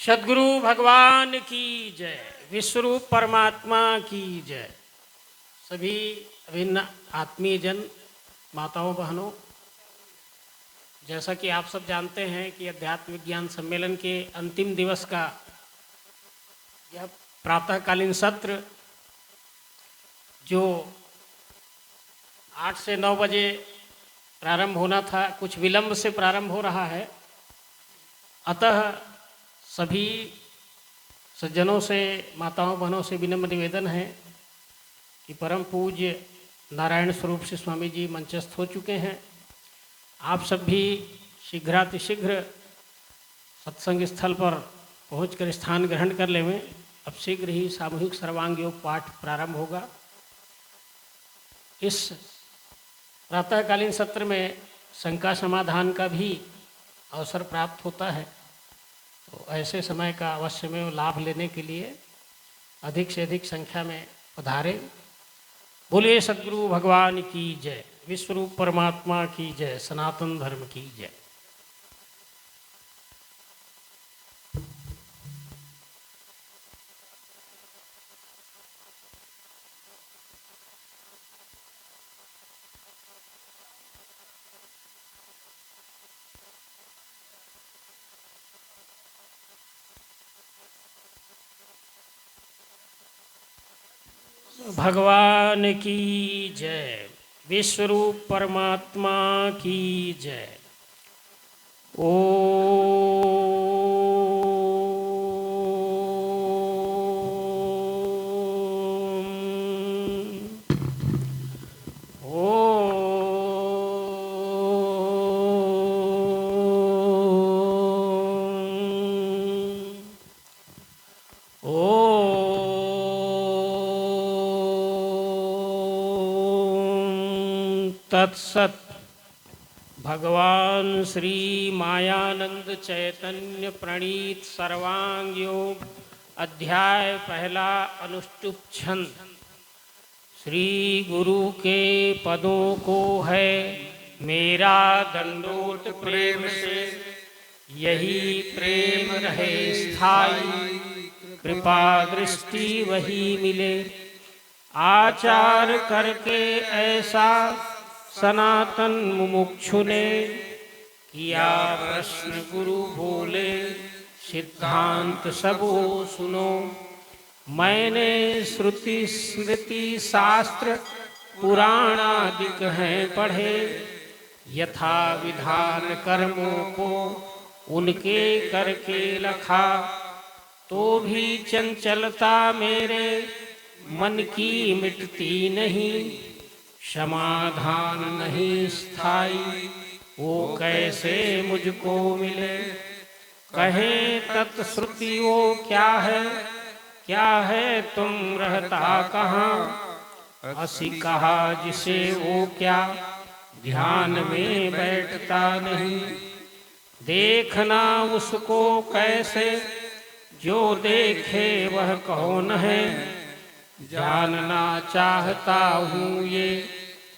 सद्गुरु भगवान की जय, विश्वरूप परमात्मा की जय। सभी अभिन्न आत्मीय जन, माताओं बहनों, जैसा कि आप सब जानते हैं कि अध्यात्म विज्ञान सम्मेलन के अंतिम दिवस का यह प्रातःकालीन सत्र जो 8 से 9 बजे प्रारंभ होना था, कुछ विलंब से प्रारंभ हो रहा है। अतः सभी सज्जनों से, माताओं बहनों से विनम्र निवेदन है कि परम पूज्य नारायण स्वरूप से स्वामी जी मंचस्थ हो चुके हैं। आप सब भी शीघ्रातिशीघ्र सत्संग स्थल पर पहुंचकर स्थान ग्रहण कर लेवें। अब शीघ्र ही सामूहिक सर्वांग योग पाठ प्रारंभ होगा। इस प्रातःकालीन सत्र में शंका समाधान का भी अवसर प्राप्त होता है, तो ऐसे समय का अवश्य में लाभ लेने के लिए अधिक से अधिक संख्या में पधारें। बोलिए सद्गुरु भगवान की जय, विश्वरूप परमात्मा की जय, सनातन धर्म की जय। भगवान की जय, विश्वरूप परमात्मा की जय। तत्सत। भगवान श्री मायानंद चैतन्य प्रणीत सर्वांग योग अध्याय पहला अनुष्टुप छंद। श्री गुरु के पदों को है मेरा दंडोत प्रेम से, यही प्रेम रहे स्थायी, कृपा दृष्टि वही मिले। आचार करके ऐसा सनातन मुमुक्षु ने किया प्रश्न, गुरु बोले सिद्धांत सबो सुनो। मैंने श्रुति स्मृति शास्त्र पुराणादिक हैं पढ़े, यथा विधान कर्मों को उनके करके लखा। तो भी चंचलता मेरे मन की मिटती नहीं, समाधान नहीं स्थायी, वो कैसे मुझको मिले। कहें तत्श्रुति वो क्या है तुम रहता कहाँ। असी कहा जिसे वो क्या, ध्यान में बैठता नहीं। देखना उसको कैसे, जो देखे वह कौन है। जानना चाहता हूँ ये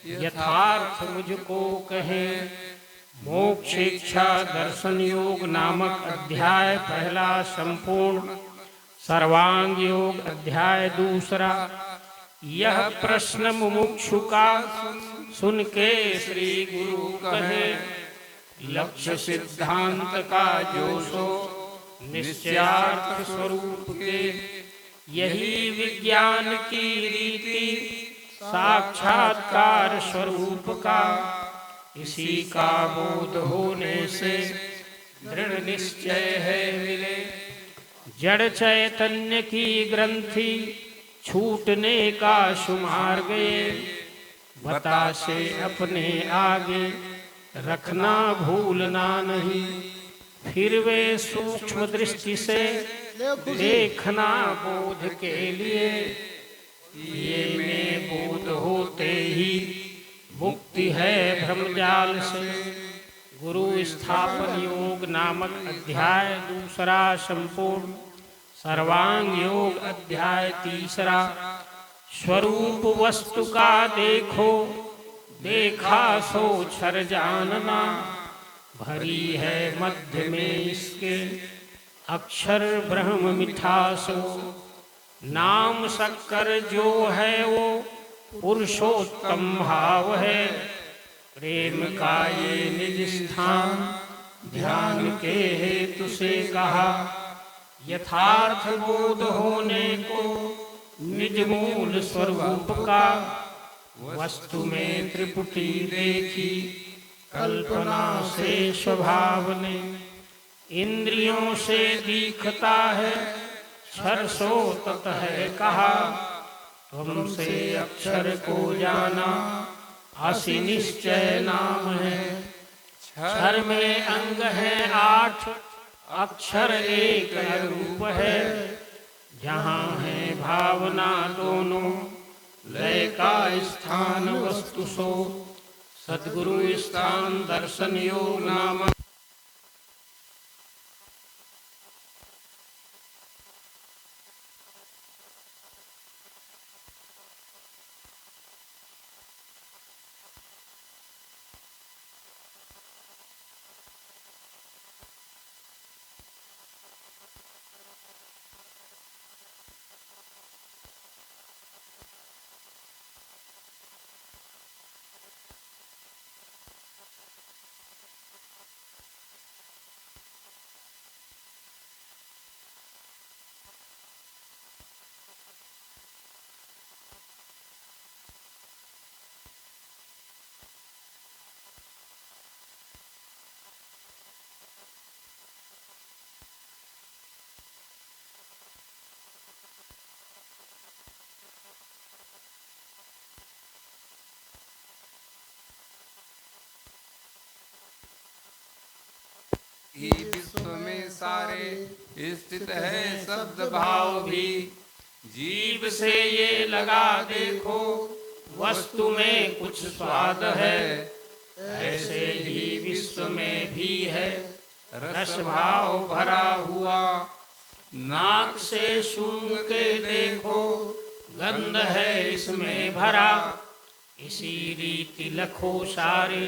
यथार्थ मुझको कहे। मोक्ष इच्छा दर्शन योग नामक अध्याय पहला संपूर्ण, सर्वांग योग अध्याय दूसरा। यह प्रश्न मुमुक्षु का सुन के श्री गुरु कहे, लक्ष्य सिद्धांत का जो सो निश्चयार्थ स्वरूप के। यही विज्ञान की रीति साक्षात्कार स्वरूप का, इसी का बोध होने से दृढ़ निश्चय है मिले। जड़ चैतन्य की ग्रंथि छूटने का शुमार गए, बतासे अपने आगे रखना भूलना नहीं। फिर वे सूक्ष्म दृष्टि से देखना बोध के लिए, ये में बोध होते ही मुक्ति है भ्रमजाल से। गुरु स्थापन योग नामक अध्याय दूसरा संपूर्ण, सर्वांग योग अध्याय तीसरा। स्वरूप वस्तु का देखो, देखा सो छर जानना। भरी है मध्य में इसके अक्षर ब्रह्म मिठासो, नाम शक्कर जो है वो पुरुषोत्तम भाव है। प्रेम का ये निज स्थान ध्यान के हेतु से कहा, यथार्थ बोध होने को निज मूल स्वरूप का। वस्तु में त्रिपुटी देखी कल्पना से स्वभाव ने, इंद्रियों से दिखता है क्षर सो तत् है कहा। तुमसे अक्षर को जाना असी निश्चय नाम है। क्षर में अंग है 8, अक्षर एक रूप है। जहाँ है भावना दोनों, लय का स्थान वस्तु सो। सद्गुरु स्थान दर्शन योग नाम। ही विश्व में सारे स्थित है शब्द भाव भी। जीव से ये लगा देखो वस्तु में कुछ स्वाद है। ऐसे ही विश्व में भी है रस भाव भरा हुआ। नाक से सूंघ के देखो गंध है इसमें भरा। इसी रीति लखो सारे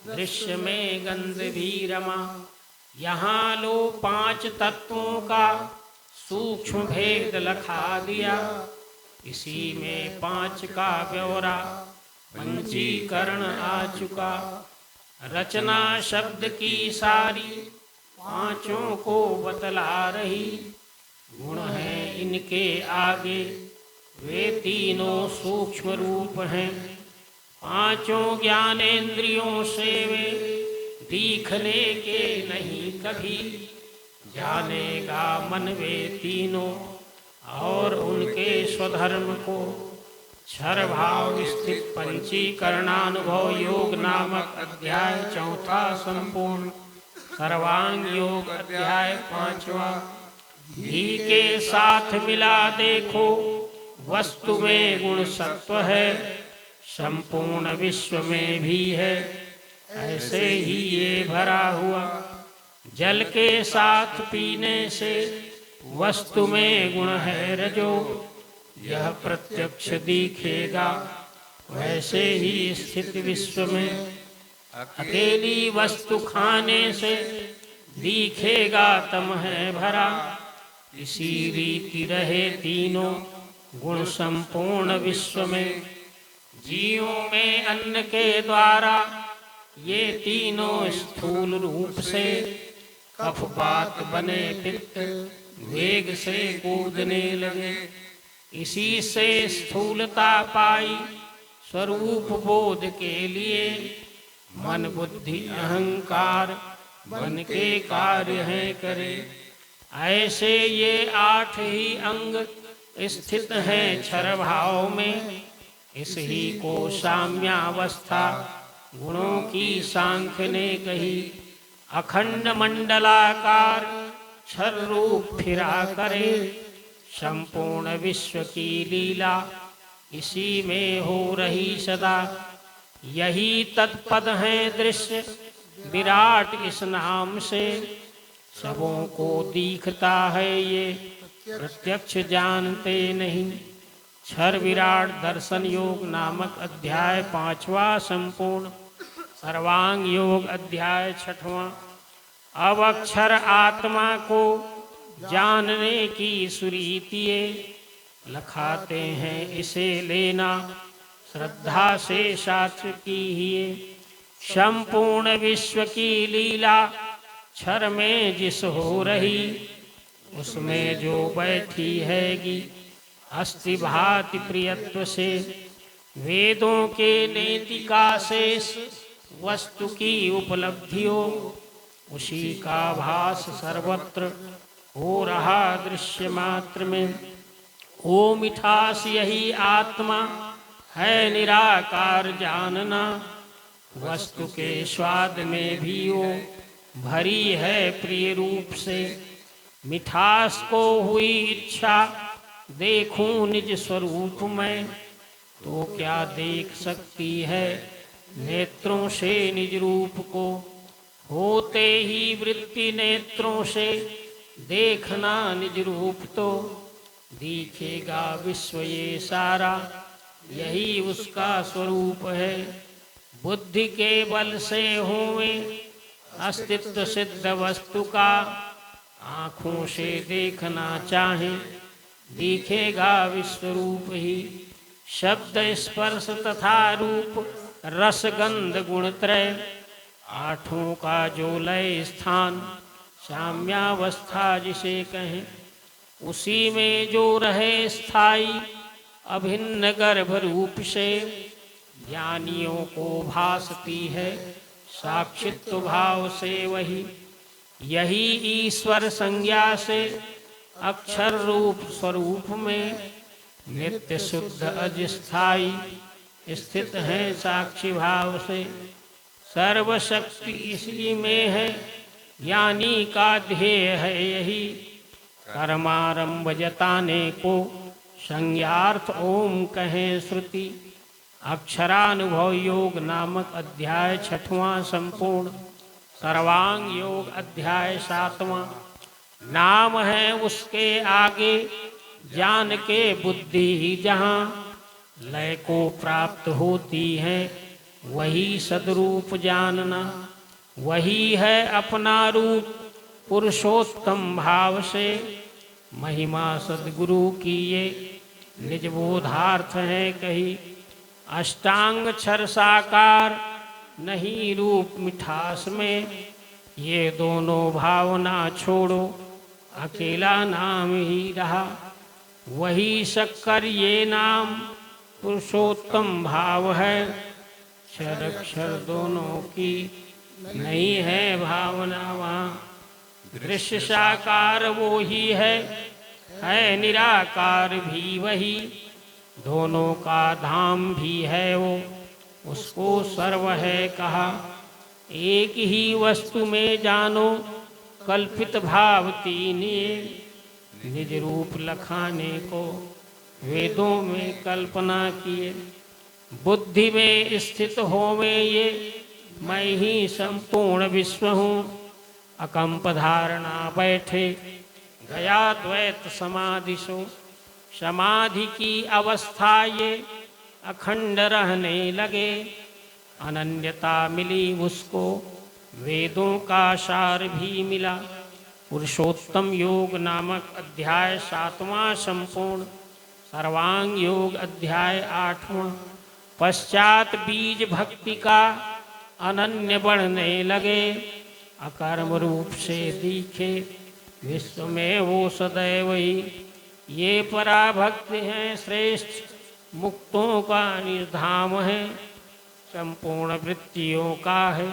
दृश्य में गंध भी रमा। यहाँ लो 5 तत्वों का सूक्ष्म भेद लखा दिया। इसी में 5 का ब्यौरा पंचीकरण आ चुका। रचना शब्द की सारी 5 को बतला रही। गुण है इनके आगे वे तीनों सूक्ष्म रूप हैं। 5 ज्ञानेंद्रियों से वे दिखने के नहीं कभी। जानेगा मन वे तीनों और उनके स्वधर्म को। क्षर भाव स्थित पंचीकरणानुभव योग नामक अध्याय 4 संपूर्ण। सर्वांग योग अध्याय 5वां। घी के साथ मिला देखो वस्तु में गुण सत्व है। संपूर्ण विश्व में भी है ऐसे ही ये भरा हुआ। जल के साथ पीने से वस्तु में गुण है रजो। यह प्रत्यक्ष दिखेगा वैसे ही स्थित विश्व में। अकेली वस्तु खाने से दिखेगा तम है भरा। इसी रीति रहे तीनों गुण संपूर्ण विश्व में। जीवों में अन्न के द्वारा ये तीनों स्थूल रूप से कफवात बने पित्त वेग से कूदने लगे। इसी से स्थूलता पाई स्वरूप बोध के लिए। मन बुद्धि अहंकार बन के कार्य है करे। ऐसे ये 8 ही अंग स्थित हैं क्षर भाव में। इस ही को साम्यावस्था गुणों की सांख्य ने कही। अखंड मंडलाकार क्षर रूप फिरा करे। संपूर्ण विश्व की लीला इसी में हो रही सदा। यही तत्पद है दृश्य विराट इस नाम से। सबों को दिखता है ये प्रत्यक्ष जानते नहीं। क्षर विराट दर्शन योग नामक अध्याय 5वां संपूर्ण। सर्वांग योग अध्याय 6वां। अब अक्षर आत्मा को जानने की सुरीतिये, लखाते हैं इसे लेना श्रद्धा से शास्त्र की ही। संपूर्ण विश्व की लीला क्षर में जिस हो रही, उसमें जो बैठी हैगी अस्थि भाति प्रियत्व से। वेदों के नेतिका शेष वस्तु की उपलब्धि हो, उसी का भास सर्वत्र हो रहा दृश्य मात्र में। ओ मिठास यही आत्मा है निराकार जानना, वस्तु के स्वाद में भी वो भरी है प्रिय रूप से। मिठास को हुई इच्छा देखूं निज स्वरूप में, तो क्या देख सकती है नेत्रों से निज रूप को। होते ही वृत्ति नेत्रों से देखना निज रूप, तो दिखेगा विश्व ये सारा, यही उसका स्वरूप है। बुद्धि के बल से होवे अस्तित्व सिद्ध वस्तु का, आँखों से देखना चाहे दिखेगा विश्वरूप ही। शब्द स्पर्श तथा रूप रस गंध गुण त्रय, आठों का जो लय स्थान साम्यावस्था जिसे कहें, उसी में जो रहे स्थाई अभिन्न गर्भ रूप से। ज्ञानियों को भासती है साक्षित्व भाव से वही, यही ईश्वर संज्ञा से अक्षर रूप स्वरूप में। नित्य शुद्ध अजिस्थाई स्थित है साक्षी भाव से, सर्वशक्ति इसी में है ज्ञानी का ध्येय है यही। कर्मारंभ जताने को संज्ञार्थ ओम कहें श्रुति, अक्षरानुभव योग नामक अध्याय 6वां संपूर्ण। सर्वांग योग अध्याय 7वां। नाम है उसके आगे जान के बुद्धि ही जहाँ, लय को प्राप्त होती है वही सदरूप जानना। वही है अपना रूप पुरुषोत्तम भाव से, महिमा सद्गुरु की ये निज बोधार्थ है कही। अष्टांग क्षर साकार नहीं रूप मिठास में, ये दोनों भावना छोड़ो अकेला नाम ही रहा। वही शक्कर ये नाम पुरुषोत्तम भाव है, क्षर अक्षर दोनों की नहीं है भावना वहाँ। दृश्य साकार वो ही है निराकार भी वही, दोनों का धाम भी है वो, उसको सर्व है कहा। एक ही वस्तु में जानो कल्पित भाव तीन ये, निज रूप लखाने को वेदों में कल्पना किए। बुद्धि में स्थित होवे ये मैं ही संपूर्ण विश्व हूँ, अकंप धारणा बैठे गया द्वैत समाधि सो। समाधि की अवस्था ये अखंड रहने लगे, अनन्यता मिली उसको वेदों का सार भी मिला। पुरुषोत्तम योग नामक अध्याय 7वां संपूर्ण। सर्वांग योग अध्याय 8वां। पश्चात बीज भक्ति का अनन्य बढ़ने लगे, अकर्म रूप से दिखे विश्व में वो सदैव ही। ये पराभक्ति हैं श्रेष्ठ मुक्तों का निर्धाम है, संपूर्ण वृत्तियों का है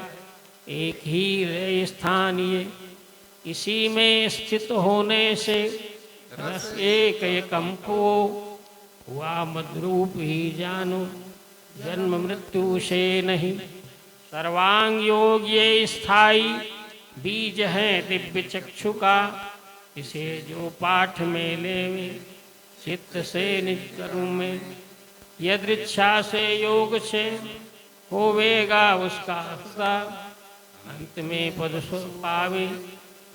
एक ही स्थान ये। इसी में स्थित होने से रस एक एकंपो हुआ मद्रूप ही जानो, जन्म मृत्यु से नहीं। सर्वांग योग ये स्थाई बीज है दिव्य चक्षु का, इसे जो पाठ में लेवे चित्त से निज कर्म में। यदृच्छा से योग से होवेगा उसका सदा, अंत में पद पावे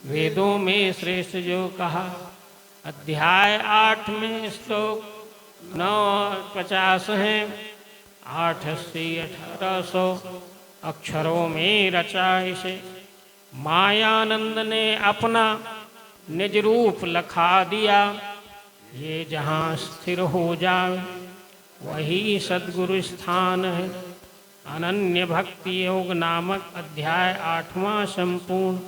वेदों में श्रेष्ठ जो कहा। अध्याय 8 में श्लोक 950 हैं, 880 1800 अक्षरों में रचा इसे। मायानंद ने अपना निज रूप लखा दिया। ये जहाँ स्थिर हो जाए वही सद्गुरु स्थान है। अनन्य भक्ति योग नामक अध्याय 8वां संपूर्ण।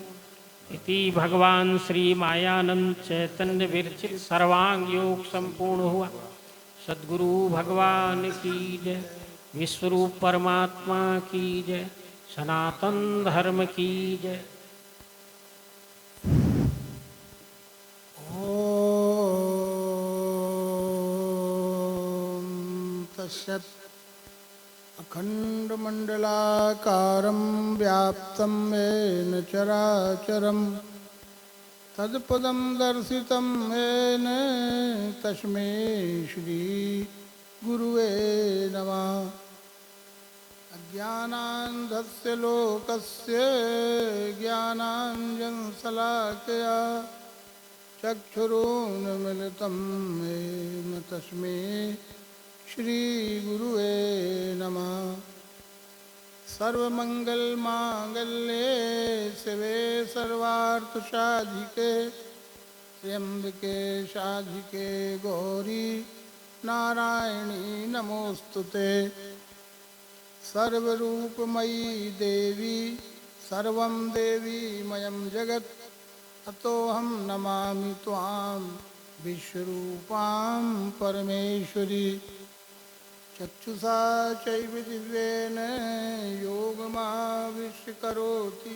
इति भगवान श्री मायानंद चैतन्य विरचित सर्वांग योग संपूर्ण हुआ। सद्गुरु भगवान की जय। विश्वरूप परमात्मा की जय। सनातन धर्म की जय। ॐ तस्सत् अखण्डमण्डलाकारं व्याप्तं येन चराचरं तत्पदं दर्शितं येन तस्मै श्रीगुरुवे नमः। अज्ञानान्धस्य लोकस्य ज्ञानाञ्जनशलाकया चक्षुरुन्मिलितं येन तस्मै श्रीगुरुवे नमः। सर्वमङ्गलमाङ्गल्ये शिवे सर्वार्थसाधिके त्र्यम्बके साधिके गौरी नारायणी नमोऽस्तुते। सर्वरूपमयी देवी सर्वं देवीमयं जगत् अतोऽहं नमामि त्वां विश्वरूपां परमेश्वरी। चक्षुषा चैव दिव्येन योगमाविष्करोति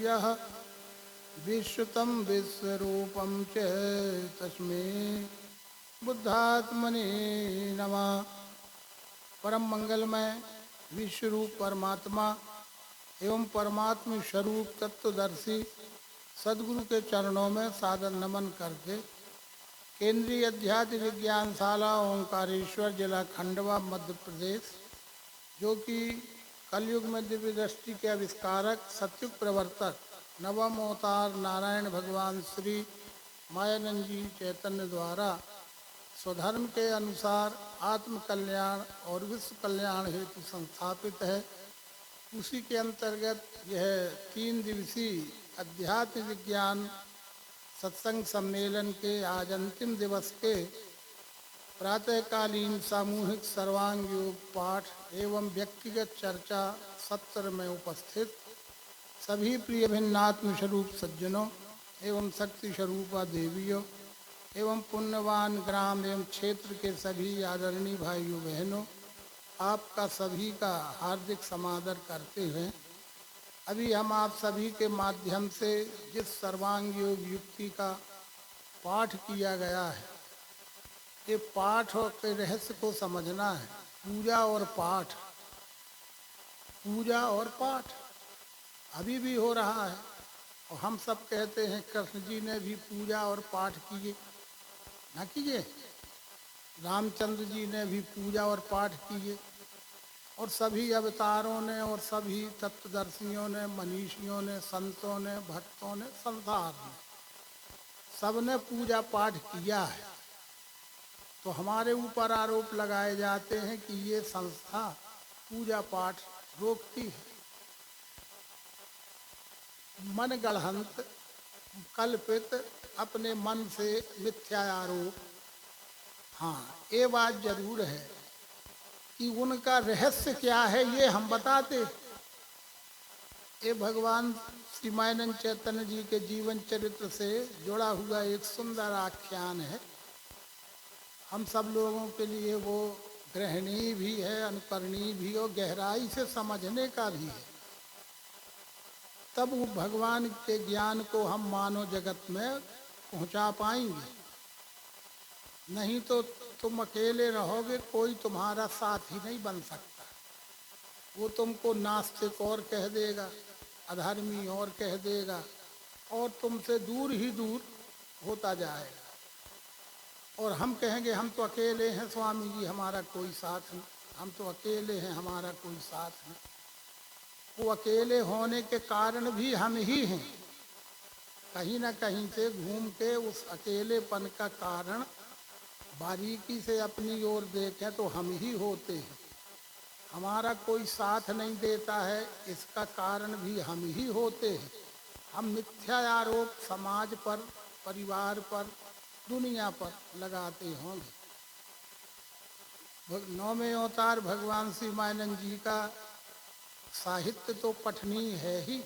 यः विश्वतं विश्वरूपं च तस्मै बुद्धात्मने नमः। परम मंगलमय विश्वरूप परमात्मा एवं परमात्म स्वरूप तत्वदर्शी सद्गुरु के चरणों में सादर नमन करके केंद्रीय अध्यात्म विज्ञानशाला ओंकारेश्वर जिला खंडवा मध्य प्रदेश, जो कि कलयुग में दिव्य दृष्टि के आविष्कारक सत्युग प्रवर्तक नवम अवतार नारायण भगवान श्री मायानंद जी चैतन्य द्वारा स्वधर्म के अनुसार आत्म कल्याण और विश्व कल्याण हेतु संस्थापित है, उसी के अंतर्गत यह 3 दिवसीय अध्यात्म विज्ञान सत्संग सम्मेलन के आज अंतिम दिवस के प्रातःकालीन सामूहिक सर्वांग योग पाठ एवं व्यक्तिगत चर्चा सत्र में उपस्थित सभी प्रिय भिन्नात्म स्वरूप सज्जनों एवं शक्ति स्वरूपा देवियों एवं पुण्यवान ग्राम एवं क्षेत्र के सभी आदरणीय भाइयों बहनों, आपका सभी का हार्दिक समादर करते हुए अभी हम आप सभी के माध्यम से जिस सर्वांग योग युक्ति का पाठ किया गया है, ये पाठ के रहस्य को समझना है। पूजा और पाठ, पूजा और पाठ अभी भी हो रहा है और हम सब कहते हैं कृष्ण जी ने भी पूजा और पाठ किए, ना कीजिए। रामचंद्र जी ने भी पूजा और पाठ किए और सभी अवतारों ने और सभी तत्वदर्शियों ने, मनीषियों ने, संतों ने, भक्तों ने, संसार ने, सबने पूजा पाठ किया है। तो हमारे ऊपर आरोप लगाए जाते हैं कि ये संस्था पूजा पाठ रोकती है। मन गढ़ंत कल्पित अपने मन से मिथ्या आरोप। हाँ, ये बात जरूर है कि उनका रहस्य क्या है ये हम बताते। ये भगवान श्री मायानंद चैतन्य जी के जीवन चरित्र से जुड़ा हुआ एक सुंदर आख्यान है। हम सब लोगों के लिए वो ग्रहणीय भी है, अनुकरणीय भी और गहराई से समझने का भी है। तब वो भगवान के ज्ञान को हम मानव जगत में पहुंचा पाएंगे। नहीं तो तुम अकेले रहोगे, कोई तुम्हारा साथ ही नहीं बन सकता। वो तुमको नास्तिक और कह देगा, अधर्मी और कह देगा और तुमसे दूर ही दूर होता जाएगा। और हम कहेंगे हम तो अकेले हैं स्वामी जी, हमारा कोई साथ नहीं, हम तो अकेले हैं, हमारा कोई साथ नहीं। वो अकेले होने के कारण भी हम ही हैं। कहीं ना कहीं से घूम के उस अकेलेपन का कारण बारीकी से अपनी ओर देखें तो हम ही होते हैं। हमारा कोई साथ नहीं देता है, इसका कारण भी हम ही होते हैं। हम मिथ्या आरोप समाज पर परिवार पर, दुनिया पर लगाते होंगे। नौवें अवतार भगवान श्री मानंद जी का साहित्य तो पठनीय है ही,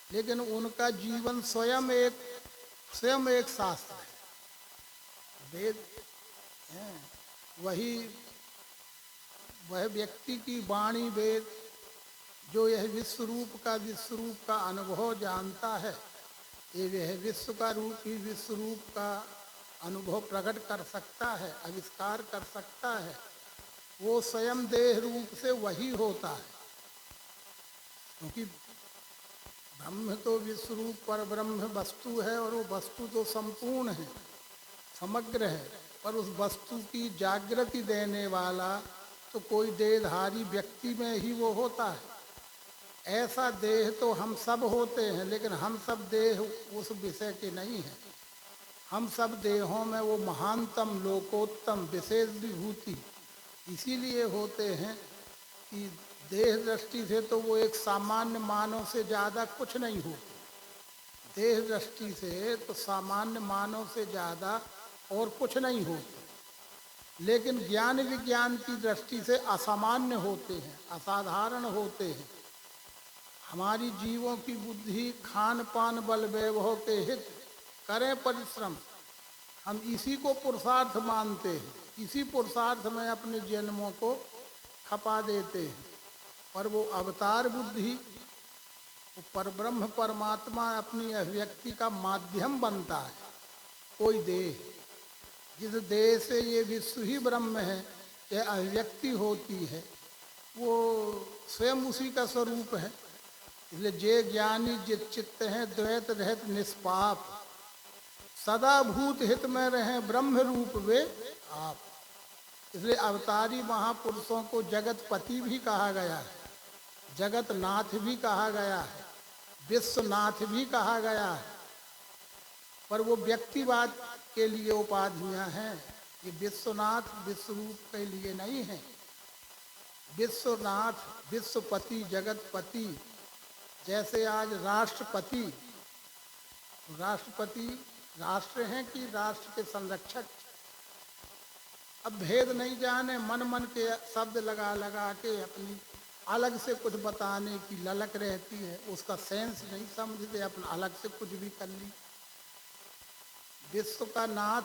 लेकिन उनका जीवन स्वयं एक शास्त्र है, वेद है। वह व्यक्ति की वाणी वेद, जो यह विश्व रूप का अनुभव जानता है, ये वह विश्व का रूप ही विश्व रूप का अनुभव प्रकट कर सकता है, आविष्कार कर सकता है। वो स्वयं देह रूप से वही होता है, क्योंकि ब्रह्म तो विश्व रूप पर ब्रह्म वस्तु है, और वो वस्तु तो संपूर्ण है, समग्र है, पर उस वस्तु की जागृति देने वाला तो कोई देहधारी व्यक्ति में ही वो होता है। ऐसा देह तो हम सब होते हैं, लेकिन हम सब देह उस विषय के नहीं हैं। हम सब देहों में वो महानतम लोकोत्तम विशेष विभूति इसीलिए होते हैं कि देह दृष्टि से तो वो एक सामान्य मानव से ज़्यादा कुछ नहीं होते। देह दृष्टि से तो सामान्य मानव से ज़्यादा और कुछ नहीं होते, लेकिन ज्ञान विज्ञान की दृष्टि से असामान्य होते हैं, असाधारण होते हैं। हमारी जीवों की बुद्धि खान पान बल वैभव के हित करें परिश्रम, हम इसी को पुरुषार्थ मानते हैं, इसी पुरुषार्थ में अपने जन्मों को खपा देते हैं। पर वो अवतार बुद्धि, वो परब्रह्म परमात्मा अपनी अभिव्यक्ति का माध्यम बनता है। कोई देह, जिस देह से ये विश्व ही ब्रह्म है, यह अभिव्यक्ति होती है, वो स्वयं उसी का स्वरूप है। इसलिए जे ज्ञानी जित चित्त हैं द्वैत रहित निष्पाप, सदा भूत हित में रहें ब्रह्म रूप वे आप। इसलिए अवतारी महापुरुषों को जगतपति भी कहा गया है, जगतनाथ भी कहा गया है, विश्वनाथ भी कहा गया है। पर वो व्यक्तिवाद के लिए उपाधियां हैं, ये विश्वनाथ विश्वरूप के लिए नहीं है। विश्वनाथ, विश्वपति, जगतपति, जैसे आज राष्ट्रपति, राष्ट्रपति राष्ट्र हैं कि राष्ट्र के संरक्षक। अब भेद नहीं जाने, मन मन के शब्द लगा लगा के अपनी अलग से कुछ बताने की ललक रहती है, उसका सेंस नहीं समझते, अपना अलग से कुछ भी कर ली। विश्व का नाथ,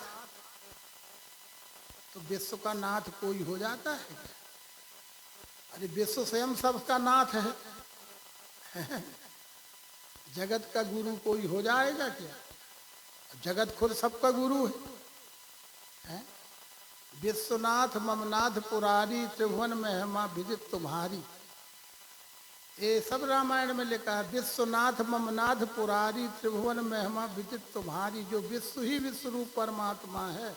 तो विश्व का नाथ कोई हो जाता है क्या? अरे विश्व स्वयं सबका नाथ है। जगत का गुरु कोई हो जाएगा क्या? जगत खुद सबका गुरु है। विश्वनाथ ममनाथ पुरारी, त्रिभुवन महिमा विदित तुम्हारी, ये सब रामायण में लिखा है। विश्वनाथ ममनाथ पुरारी, त्रिभुवन महिमा विदित तुम्हारी। जो विश्व ही विश्व रूप परमात्मा है,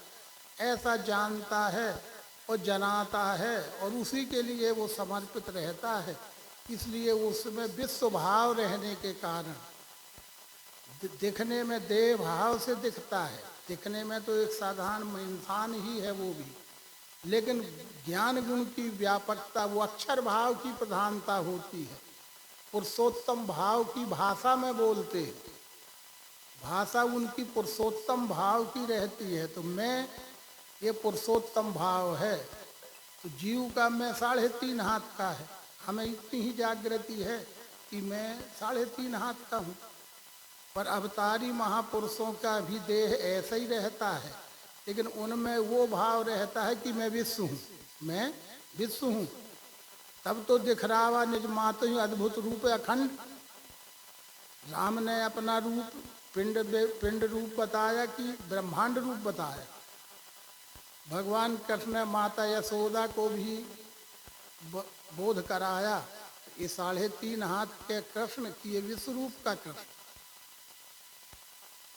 ऐसा जानता है और जनाता है, और उसी के लिए वो समर्पित रहता है। इसलिए उसमें विश्व भाव रहने के कारण दिखने में देह भाव से दिखता है। दिखने में तो एक साधारण इंसान ही है वो भी, लेकिन ज्ञान गुण की व्यापकता, वो अक्षर भाव की प्रधानता होती है। पुरुषोत्तम भाव की भाषा में बोलते, भाषा उनकी पुरुषोत्तम भाव की रहती है। तो मैं, ये पुरुषोत्तम भाव है। तो जीव का मैं 3.5 हाथ का है, हमें इतनी ही जागृति है कि मैं 3.5 हाथ का हूँ। पर अवतारी महापुरुषों का भी देह ऐसा ही रहता है, लेकिन उनमें वो भाव रहता है कि मैं विश्व हूँ, मैं विश्व हूँ। तब तो दिख रहा हुआ निज मात ही अद्भुत रूप अखंड। राम ने अपना रूप पिंड रूप बताया कि ब्रह्मांड रूप बताया। भगवान कृष्ण ने माता यशोदा को भी बोध कराया, ये 3.5 हाथ के कृष्ण की, ये विश्व रूप का कृष्ण।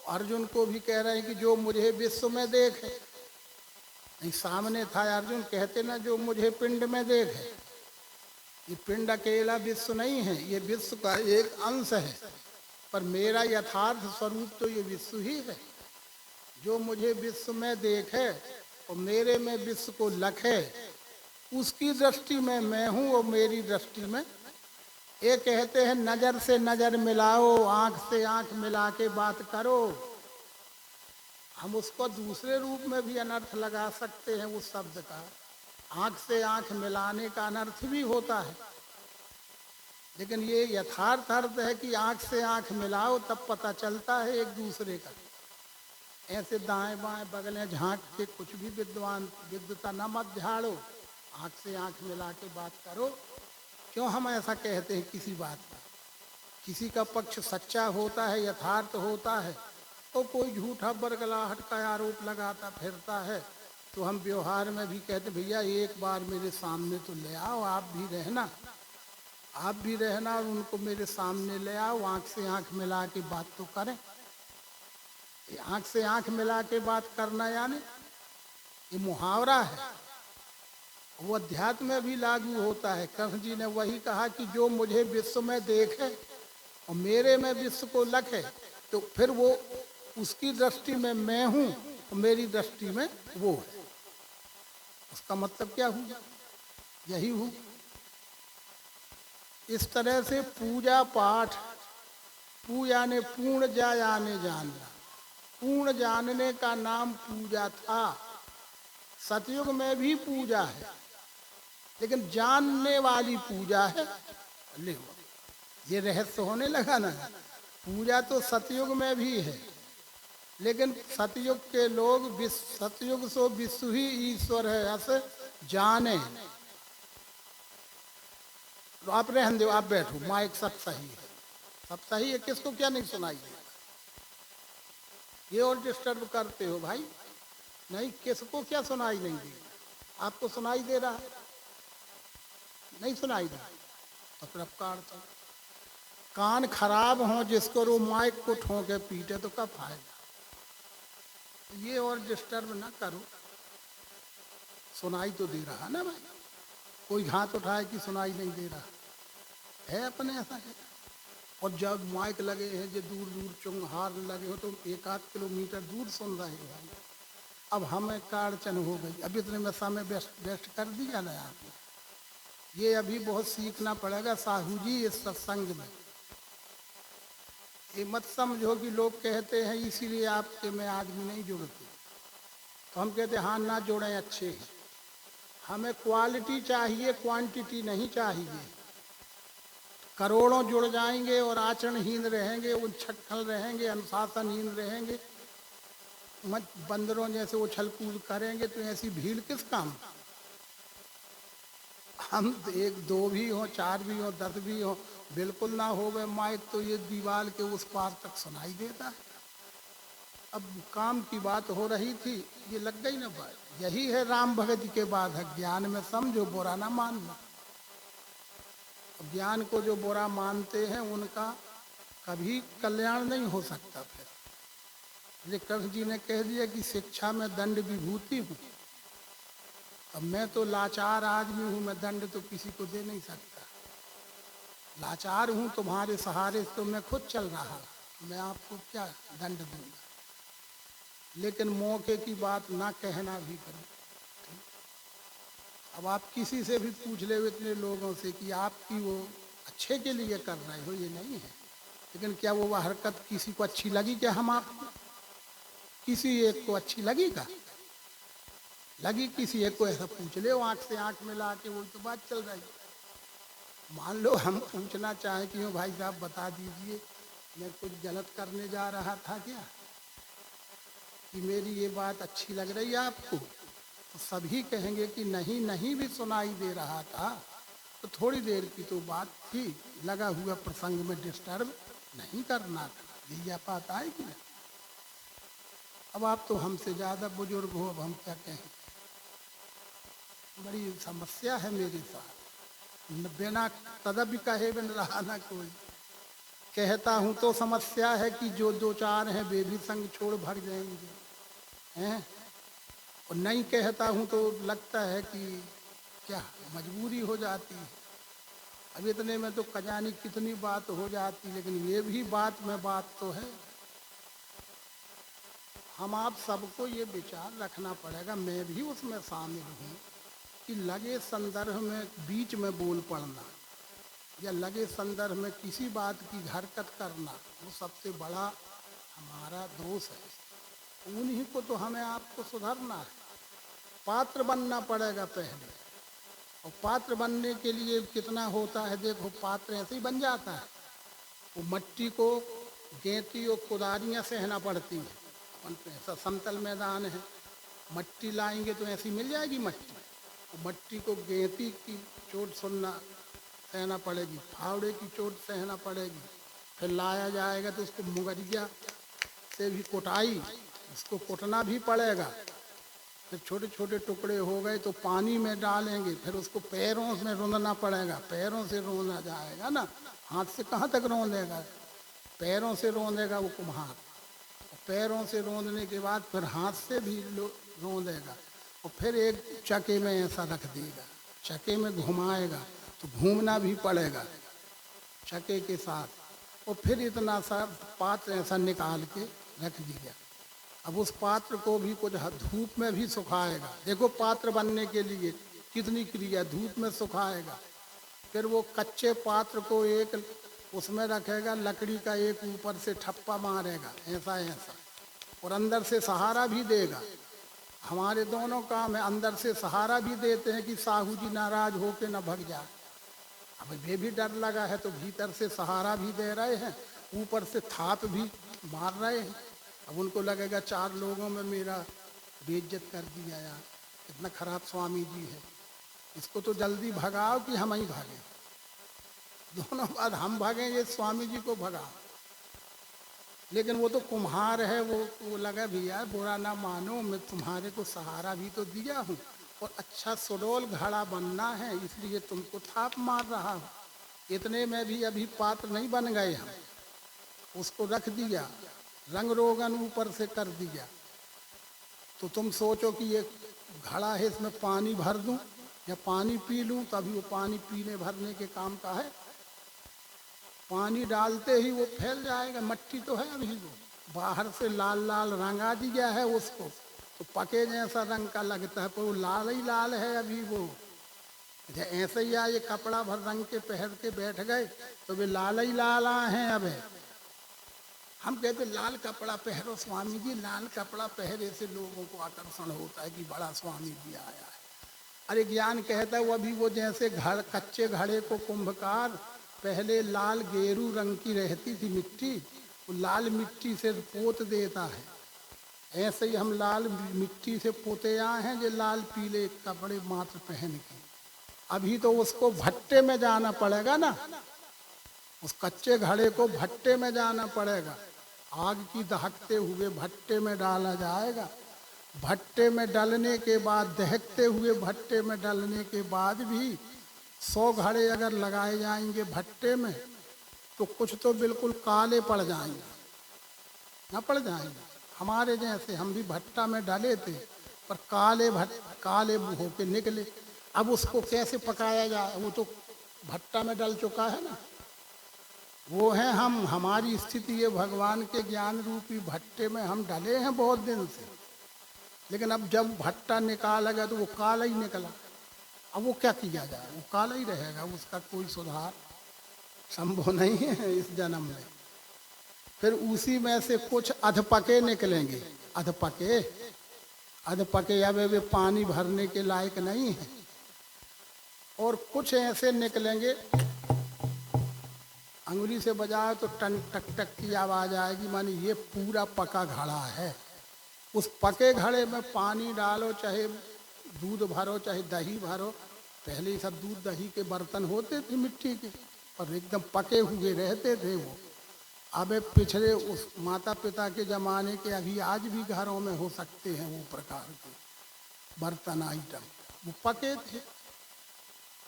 अर्जुन को भी कह रहे हैं कि जो मुझे विश्व में देखे, नहीं सामने था अर्जुन, कहते ना जो मुझे पिंड में देखे। ये पिंड अकेला विश्व नहीं है, ये विश्व का एक अंश है, पर मेरा यथार्थ स्वरूप तो ये विश्व ही है। जो मुझे विश्व में देखे और मेरे में विश्व को लखे, उसकी दृष्टि में मैं हूँ और मेरी दृष्टि में। ये कहते हैं नज़र से नज़र मिलाओ, आँख से आँख मिला के बात करो, हम उसको दूसरे रूप में भी अनर्थ लगा सकते हैं उस शब्द का। आंख से आंख मिलाने का अनर्थ भी होता है, लेकिन ये यथार्थ अर्थ है कि आंख से आंख मिलाओ तब पता चलता है एक दूसरे का। ऐसे दाएं बाएं बगलें झांक के कुछ भी विद्वता न मत झाड़ो, आंख से आंख मिला के बात करो। क्यों हम ऐसा कहते हैं किसी बात का? किसी का पक्ष सच्चा होता है, यथार्थ होता है, तो कोई झूठा बरगलाहट का आरोप लगाता फिरता है, तो हम व्यवहार में भी कहते भैया एक बार मेरे सामने तो ले आओ, आप भी रहना और उनको मेरे सामने ले आओ, आंख से आंख मिला के बात तो करें। ये आंख से आंख मिला के बात करना यानी ये मुहावरा है, वो अध्यात्म में भी लागू होता है। कृष्ण जी ने वही कहा कि जो मुझे विश्व में देखे और मेरे में विश्व को लखे, तो फिर वो उसकी दृष्टि में मैं हूँ और मेरी दृष्टि में वो है। उसका मतलब क्या हुआ? यही हुआ। इस तरह से पूजा पाठ, पूजा ने पूर्ण जाने जानना, पूर्ण जानने का नाम पूजा था। सतयुग में भी पूजा है, लेकिन जानने वाली पूजा है। ले ये रहस्य होने लगा ना। पूजा तो सतयुग में भी है, लेकिन सतयुग के लोग सतयुग सो विश्व ही ईश्वर है ऐसे जाने। तो आप रहने दो, आप बैठो, माइक सब सही है, सब सही है, किसको क्या नहीं सुनाई देगा? ये और डिस्टर्ब करते हो भाई। नहीं, किसको क्या सुनाई नहीं देगा? आपको सुनाई दे रहा है? नहीं सुनाई दे तो फिर कान खराब हो जिसको वो माइक को ठोके पीटे तो क्या फायदा? ये और डिस्टर्ब ना करो। सुनाई तो दे रहा ना भाई, कोई हाथ उठाए कि सुनाई नहीं दे रहा है? अपने ऐसा है। और जब माइक लगे हैं जो दूर दूर चुंगहार लगे हो तो 1-8 किलोमीटर दूर सुन रहे हो भाई। अब हमें काड़चन हो गई, अब इतने में समय वेस्ट कर दिया ना आपने। ये अभी बहुत सीखना पड़ेगा साहू जी इस सत्संग में। ये मत समझो कि लोग कहते हैं इसीलिए आपके में आदमी नहीं जुड़ते, तो हम कहते हाँ ना जोड़ें, अच्छे हैं। हमें क्वालिटी चाहिए, क्वांटिटी नहीं चाहिए। करोड़ों जुड़ जाएंगे और आचरणहीन रहेंगे, उच्छृंखल रहेंगे, अनुशासनहीन रहेंगे, मत बंदरों जैसे उछल कूद करेंगे, तो ऐसी भीड़ किस काम? हम 1-2 भी हो, 4 भी हो, 10 भी हो, बिल्कुल ना हो गए माइक तो ये दीवार के उस पार तक सुनाई देता है। अब काम की बात हो रही थी, ये लग गई ना बात। यही है राम भगत के बाद है, ज्ञान में समझो, बुरा ना मानना। ज्ञान को जो बुरा मानते हैं उनका कभी कल्याण नहीं हो सकता। फिर कृष्ण जी ने कह दिया कि शिक्षा में दंड विभूति हूँ। अब मैं तो लाचार आदमी हूँ, मैं दंड तो किसी को दे नहीं सकता। लाचार हूँ, तुम्हारे सहारे तो मैं खुद चल रहा हूँ, मैं आपको क्या दंड दूंगा? लेकिन मौके की बात ना कहना भी करो। अब आप किसी से भी पूछ ले इतने लोगों से कि आपकी वो अच्छे के लिए कर रहे हो, ये नहीं है, लेकिन क्या वो हरकत किसी को अच्छी लगी? क्या हम आपको किसी एक को अच्छी लगी? का लगी किसी एक को? ऐसा पूछ ले, आंख से आंख मिला के, वो तो बात चल रही है। मान लो हम पूछना चाहें कि भाई साहब बता दीजिए मैं कुछ गलत करने जा रहा था क्या, कि मेरी ये बात अच्छी लग रही है आपको? तो सभी कहेंगे कि नहीं, नहीं भी सुनाई दे रहा था, तो थोड़ी देर की तो बात थी, लगा हुआ प्रसंग में डिस्टर्ब नहीं करना था। यही बात आएगी ना। अब आप तो हमसे ज़्यादा बुजुर्ग हो, अब हम क्या कहें? बड़ी समस्या है मेरे साथ। बिना तदब कहे बिन रहा ना कोई। कहता हूँ तो समस्या है कि जो 2-4 हैं वे भी संग छोड़ भाग जाएंगे हैं, और नहीं कहता हूँ तो लगता है कि क्या मजबूरी हो जाती है। अब इतने में तो कजानी कितनी बात हो जाती, लेकिन ये भी बात में बात तो है। हम आप सबको ये विचार रखना पड़ेगा, मैं भी उसमें शामिल हूँ, कि लगे संदर्भ में बीच में बोल पड़ना या लगे संदर्भ में किसी बात की हरकत करना, वो सबसे बड़ा हमारा दोष है। उन्हीं को तो हमें आपको सुधारना है। पात्र बनना पड़ेगा पहले, और पात्र बनने के लिए कितना होता है, देखो पात्र ऐसे ही बन जाता है। वो मट्टी को गेंती और कुदारियाँ सहना पड़ती हैं। अपन पे ऐसा समतल मैदान है, मट्टी लाएंगे तो ऐसी मिल जाएगी मट्टी। वो मट्टी को गेंती की चोट सहना पड़ेगी, फावड़े की चोट सहना पड़ेगी, फिर लाया जाएगा तो उसको मुगरिया से भी कुटाई, उसको कुटना भी पड़ेगा। फिर छोटे छोटे टुकड़े हो गए तो पानी में डालेंगे, फिर उसको पैरों में रौंदना पड़ेगा, पैरों से रौंदा जाएगा ना, हाथ से कहाँ तक रौंदेगा, पैरों से रौंदेगा वो कुम्हार। पैरों से रौंदने के बाद फिर हाथ से भी रौंदेगा, और फिर एक चके में ऐसा रख देगा, चके में घुमाएगा तो घूमना भी पड़ेगा चके के साथ, और फिर इतना सा पात्र ऐसा निकाल के रख दिया। अब उस पात्र को भी कुछ धूप में भी सुखाएगा। देखो पात्र बनने के लिए कितनी क्रिया, धूप में सुखाएगा। फिर वो कच्चे पात्र को एक उसमें रखेगा, लकड़ी का एक ऊपर से ठप्पा मारेगा ऐसा ऐसा, और अंदर से सहारा भी देगा। हमारे दोनों काम है, अंदर से सहारा भी देते हैं कि साहू जी नाराज हो के न भग जाए। अब ये भी डर लगा है तो भीतर से सहारा भी दे रहे हैं, ऊपर से थाप भी मार रहे हैं। अब उनको लगेगा 4 लोगों में मेरा बेइज्जत कर दिया यार, इतना खराब स्वामी जी है, इसको तो जल्दी भगाओ कि हम ही भागें। दोनों बात, हम भागें ये स्वामी जी को भगाओ। लेकिन वो तो कुम्हार है, वो लगा भैया बुरा ना मानो, मैं तुम्हारे को सहारा भी तो दिया हूँ, और अच्छा सुडोल घड़ा बनना है इसलिए तुमको थाप मार रहा हूँ। इतने में भी अभी पात्र नहीं बन गए हम, उसको रख दिया, रंग रोगन ऊपर से कर दिया। तो तुम सोचो कि ये घड़ा है, इसमें पानी भर दूं या पानी पी लूं, तो अभी वो पानी पीने भरने के काम का है। पानी डालते ही वो फैल जाएगा, मट्टी तो है अभी, वो बाहर से लाल लाल रंगा दिया है उसको, तो पके जैसा रंग का लगता है, पर वो लाल ही लाल है अभी वो। ऐसे ही ये कपड़ा भर रंग के पहन के बैठ गए तो वे लाल ही लाल हैं। अब हम कहते लाल कपड़ा पहनो स्वामी जी, लाल कपड़ा पहरे से लोगों को आकर्षण होता है कि बड़ा स्वामी जी आया है। अरे ज्ञान कहता है वो अभी वो जैसे कच्चे घड़े को कुंभकार पहले लाल गेरू रंग की रहती थी मिट्टी, वो लाल मिट्टी से पोत देता है, ऐसे ही हम लाल मिट्टी से पोते आए हैं जो लाल पीले कपड़े मात्र पहन के। अभी तो उसको भट्टे में जाना पड़ेगा ना, उस कच्चे घड़े को भट्टे में जाना पड़ेगा, आग की दहकते हुए भट्टे में डाला जाएगा। भट्टे में डालने के बाद, दहकते हुए भट्टे में डालने के बाद भी 100 घड़े अगर लगाए जाएंगे भट्टे में तो कुछ तो बिल्कुल काले पड़ जाएंगे, ना पड़ जाएंगे। हमारे जैसे हम भी भट्टा में डाले थे पर काले होके निकले। अब उसको कैसे पकाया जाए, वो तो भट्टा में डल चुका है ना। वो है हम, हमारी स्थिति ये भगवान के ज्ञान रूपी भट्टे में हम डले हैं बहुत दिन से, लेकिन अब जब भट्टा निकालेगा तो वो काला ही निकला। अब वो क्या किया जाए, वो काला ही रहेगा, उसका कोई सुधार संभव नहीं है इस जन्म में। फिर उसी में से कुछ अधपके निकलेंगे, अधपके अब वे पानी भरने के लायक नहीं है, और कुछ ऐसे निकलेंगे अंगुली से बजाए तो टन टक टक की आवाज आएगी, मानी ये पूरा पका घड़ा है। उस पके घड़े में पानी डालो, चाहे दूध भरो चाहे दही भरो, पहले ही सब दूध दही के बर्तन होते थे मिट्टी के, पर एकदम पके हुए रहते थे वो। अब पिछले उस माता पिता के ज़माने के अभी आज भी घरों में हो सकते हैं वो प्रकार के बर्तन आइटम, वो पके थे।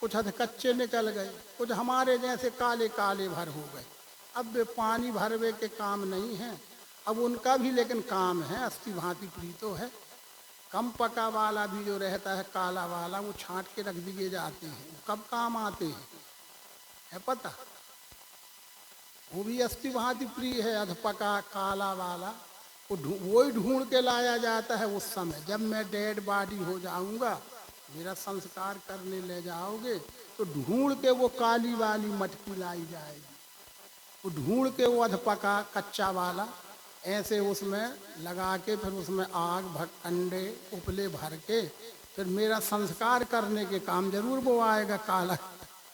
कुछ अध कच्चे निकल गए, कुछ हमारे जैसे काले काले भर हो गए। अब वे पानी भरवे के काम नहीं है, अब उनका भी लेकिन काम है, अस्थि भांति प्रीतो है। कम पका वाला भी जो रहता है काला वाला, वो छांट के रख दिए जाते हैं, वो कब काम आते हैं है पता। वो भी अस्थि भांति प्रिय है, अधपका काला वाला, वो ही ढूंढ के लाया जाता है उस समय। जब मैं डेड बॉडी हो जाऊंगा, मेरा संस्कार करने ले जाओगे, तो ढूंढ के वो काली वाली मटकी लाई जाएगी, वो ढूंढ के वो अधपका कच्चा वाला ऐसे उसमें लगा के फिर उसमें आग कंडे उपले भर के फिर मेरा संस्कार करने के काम जरूर वो आएगा, काला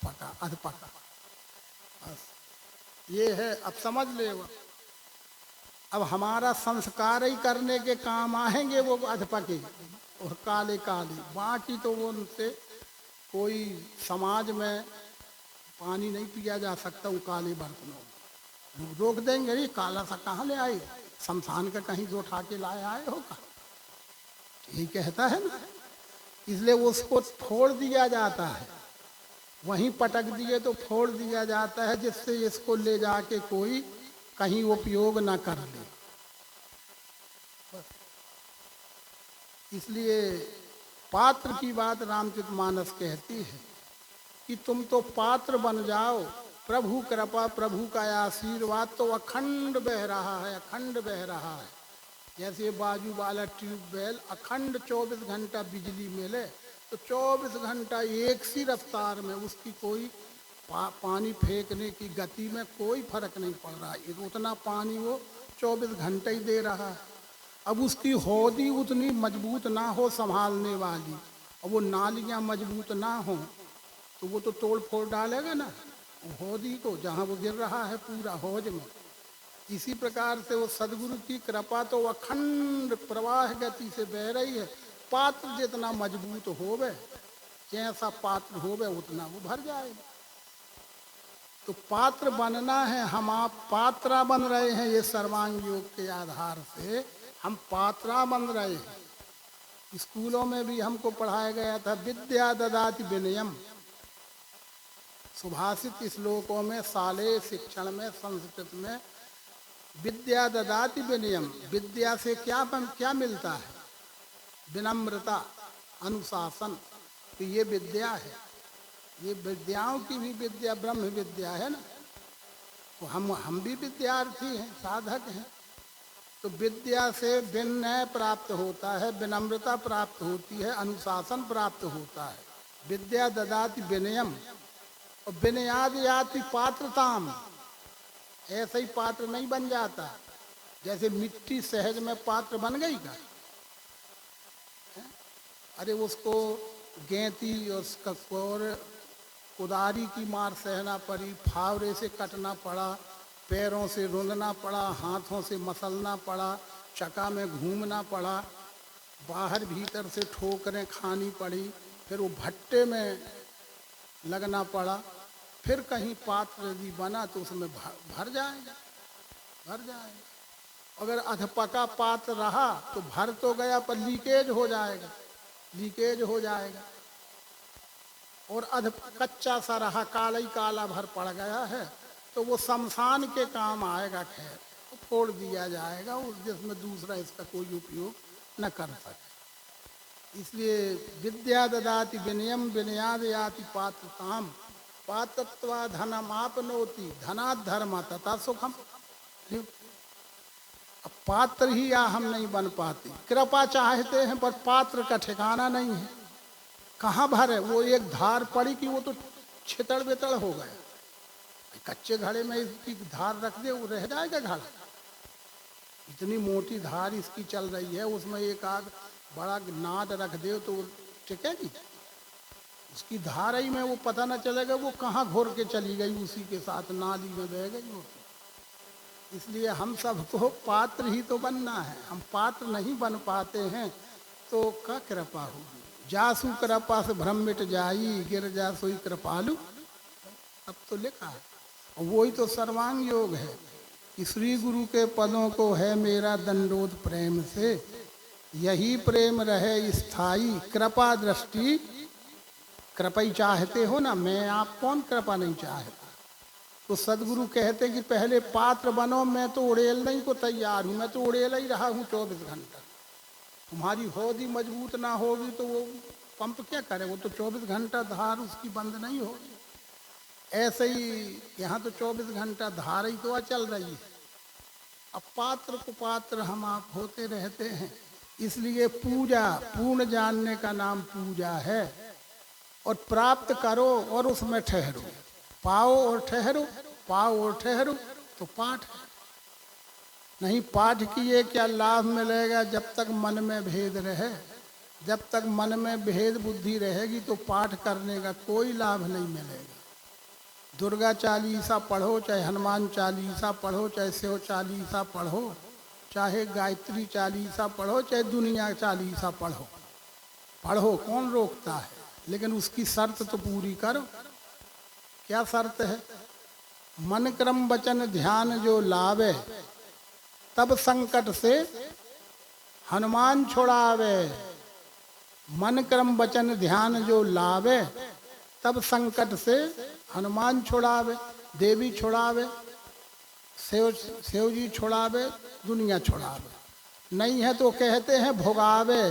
पका अध पका। बस ये है, अब समझ ले वो। अब हमारा संस्कार ही करने के काम आएंगे वो अध पके और काले काले, बाकी तो वो उनसे कोई समाज में पानी नहीं पिया जा सकता उन काले बर्तनों में। लोग रोक देंगे, ये काला सा कहाँ ले आए, शमशान का कहीं से उठा के लाए आए होगा, यही कहता है ना। इसलिए उसको फोड़ दिया जाता है, वहीं पटक दिए तो फोड़ दिया जाता है, जिससे इसको ले जाके कोई कहीं उपयोग ना कर ले। इसलिए पात्र की बात रामचरितमानस कहती है कि तुम तो पात्र बन जाओ, प्रभु कृपा प्रभु का आशीर्वाद तो अखंड बह रहा है, अखंड बह रहा है। जैसे बाजू वाला ट्यूबवेल अखंड 24 घंटा बिजली मिले तो 24 घंटा एक सी रफ्तार में, उसकी कोई पानी फेंकने की गति में कोई फर्क नहीं पड़ रहा है, उतना पानी वो 24 घंटे ही दे रहा है। अब उसकी हौदी उतनी मजबूत ना हो संभालने वाली, और वो नालियाँ मजबूत ना हो तो वो तो तोड़ फोड़ डालेगा ना हौदी को, जहाँ वो गिर रहा है पूरा हौज में। इसी प्रकार से वो सदगुरु की कृपा तो अखंड प्रवाह गति से बह रही है। पात्र जितना मजबूत होवे, जैसा पात्र होवे उतना वो भर जाएगा। तो पात्र बनना है, हम आप पात्रा बन रहे हैं। ये सर्वांग योग के आधार से हम पात्रा बन रहे हैं। स्कूलों में भी हमको पढ़ाया गया था विद्या ददाति विनयम। सुभाषित श्लोकों में, शालेय शिक्षण में, संस्कृत में विद्या ददाति विनयम, विद्या से क्या मिलता है? विनम्रता, अनुशासन। तो ये विद्या है, ये विद्याओं की भी विद्या ब्रह्म विद्या है ना। तो हम भी विद्यार्थी हैं, साधक हैं। तो विद्या से विनय प्राप्त होता है, विनम्रता प्राप्त होती है, अनुशासन प्राप्त होता है। विद्या ददाति विनयम और विनयाद याति पात्रताम। ऐसे ही पात्र नहीं बन जाता, जैसे मिट्टी सहज में पात्र बन गई का। अरे उसको गेंती उसका और कुदारी की मार सहना पड़ी, फावरे से कटना पड़ा, पैरों से रुंधना पड़ा, हाथों से मसलना पड़ा, चक्का में घूमना पड़ा, बाहर भीतर से ठोकरें खानी पड़ी, फिर वो भट्टे में लगना पड़ा, फिर कहीं पात्र यदि बना तो उसमें भर जाएगा, भर जाएगा। अगर अधपका पात्र रहा तो भर तो गया पर लीकेज हो जाएगा, लीकेज हो जाएगा। और कच्चा सा रहा, काला ही काला भर पड़ गया है, तो वो शमशान के काम आएगा। खैर तो फोड़ दिया जाएगा, और जिसमें दूसरा इसका कोई उपयोग न कर सके। इसलिए विद्या ददाति विनयम विनयाद याति पात्रताम, पात्रत्वा धनम आपनोति धनात् धर्म तथा सुखम। अब पात्र ही या हम नहीं बन पाते, कृपा चाहते हैं पर पात्र का ठिकाना नहीं है। कहाँ भरे? वो एक धार पड़ी कि वो तो छितड़ बितड़ हो गया। कच्चे घड़े में इसकी धार रख दे, वो रह जाएगा घड़ा। इतनी मोटी धार इसकी चल रही है, उसमें एक आध बड़ा नाद रख दे तो टिकेगी? उसकी धार ही में वो पता न चलेगा वो कहाँ घोर के चली गई, उसी के साथ नाली में बह गई वो। इसलिए हम सबको पात्र ही तो बनना है। हम पात्र नहीं बन पाते हैं तो क्या कृपा होगी? जासु कृपा से भ्रम मिट जाई, गिर जासु कृपालु। अब तो लिखा है, और वही तो सर्वांग योग है कि श्री गुरु के पदों को है मेरा दंडोत प्रेम से, यही प्रेम रहे स्थाई, कृपा दृष्टि। कृपा ही चाहते हो ना, मैं आप कौन कृपा नहीं चाहता? तो सदगुरु कहते कि पहले पात्र बनो, मैं तो उड़ेलने को तैयार हूँ, मैं तो उड़ेल ही रहा हूँ 24 घंटा। तुम्हारी हौदी मजबूत ना होगी तो वो पंप क्या करे? वो तो 24 घंटा धार उसकी बंद नहीं होगी। ऐसे ही यहाँ तो 24 घंटा धार ही तो चल रही है। अब पात्र को पात्र हम आप होते रहते हैं। इसलिए पूजा, पूर्ण जानने का नाम पूजा है। और प्राप्त करो और उसमें ठहरो, पाओ और ठहरो, पाओ और ठहरो तो पाठ है। नहीं पाठ किए क्या लाभ मिलेगा जब तक मन में भेद रहे। जब तक मन में भेद बुद्धि रहेगी तो पाठ करने का कोई लाभ नहीं मिलेगा। दुर्गा चालीसा पढ़ो, चाहे हनुमान चालीसा पढ़ो, चाहे शिव चालीसा पढ़ो, चाहे गायत्री चालीसा पढ़ो, चाहे दुनिया चालीसा पढ़ो, पढ़ो, कौन रोकता है, लेकिन उसकी शर्त तो पूरी करो। क्या शर्त है? मन क्रम वचन ध्यान जो लावे, तब संकट से हनुमान छुड़ावे। मन क्रम वचन ध्यान जो लावे, तब संकट से हनुमान छुड़ावे। देवी छुड़ावे, शिव जी छुड़ावे, दुनिया छुड़ावे। नहीं है तो कहते हैं भोगावे।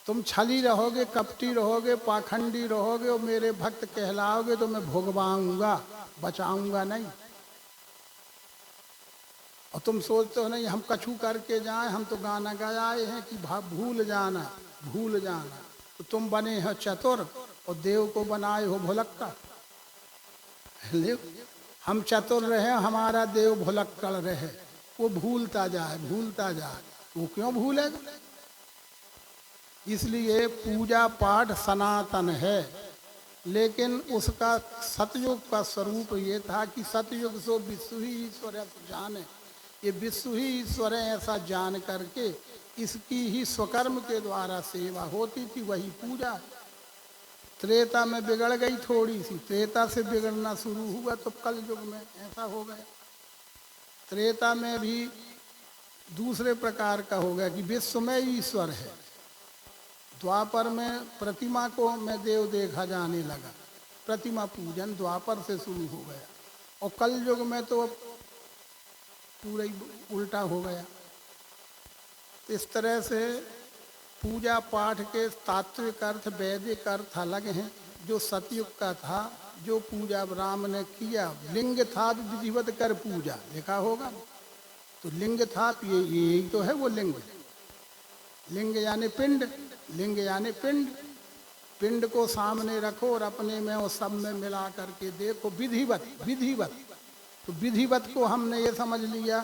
तुम छली रहोगे, कपटी रहोगे, पाखंडी रहोगे और मेरे भक्त कहलाओगे तो मैं भोगवाऊंगा, बचाऊंगा नहीं। और तुम सोचते हो नहीं हम कछु करके जाएं, हम तो गाना गाए हैं कि भूल जाना, भूल जाना। तो तुम बने हो चतुर और देव को बनाए हो भुलक्कड़। हम चतुर रहे, हमारा देव भुलक्कड़ रहे, वो भूलता जाए, भूलता जाए। वो क्यों भूलेगा? इसलिए पूजा पाठ सनातन है, लेकिन उसका सतयुग का स्वरूप ये था कि सतयुग सो विश्व ही ईश्वर जाने। ये विश्व ही ईश्वर है ऐसा जान करके इसकी ही स्वकर्म के द्वारा सेवा होती थी, वही पूजा। त्रेता में बिगड़ गई थोड़ी सी, त्रेता से बिगड़ना शुरू हुआ तो कल युग में ऐसा हो गया। त्रेता में भी दूसरे प्रकार का हो गया कि विश्व में ईश्वर है। द्वापर में प्रतिमा को मैं देव देखा जाने लगा, प्रतिमा पूजन द्वापर से शुरू हो गया। और कल युग में तो पूरा ही उल्टा हो गया। इस तरह से पूजा पाठ के तात्विक अर्थ, वैदिक अर्थ अलग हैं। जो सतयुग का था, जो पूजा राम ने किया, लिंग था विधिवत कर पूजा, लिखा होगा तो लिंग था, ये यही तो है वो लिंग। लिंग यानी पिंड, लिंग यानी पिंड। पिंड को सामने रखो और अपने में और सब में मिला करके देखो, विधिवत, विधिवत। तो विधिवत को हमने ये समझ लिया,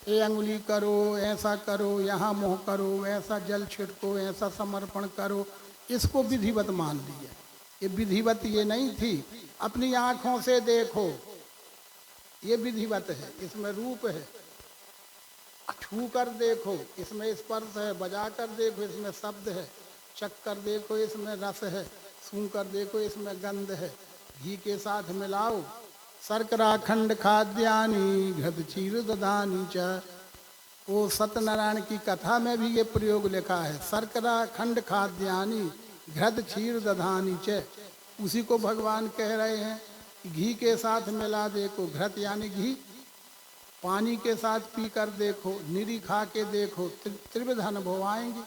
ये अंगुली करो, ऐसा करो, यहाँ मुँह करो, ऐसा जल छिड़को, ऐसा समर्पण करो, इसको विधिवत मान लिया। ये विधिवत ये नहीं थी, अपनी आँखों से देखो, ये विधिवत है, इसमें रूप है। छू कर देखो, इसमें स्पर्श है, बजा कर देखो, इसमें शब्द है, चख कर देखो, इसमें रस है, सूंघ कर देखो, इसमें गंध है। घी के साथ मिलाओ, शर्करा खंड खाद्यानि घृत क्षीर दधानी च। वो सत्यनारायण की कथा में भी ये प्रयोग लिखा है, शर्करा खंड खाद्यानि घृत क्षीर दधानी च। उसी को भगवान कह रहे हैं कि घी के साथ मिला देखो, घृत यानी घी, पानी के साथ पी कर देखो, निरी खा के देखो, त्रिविध अनुभव आएंगे।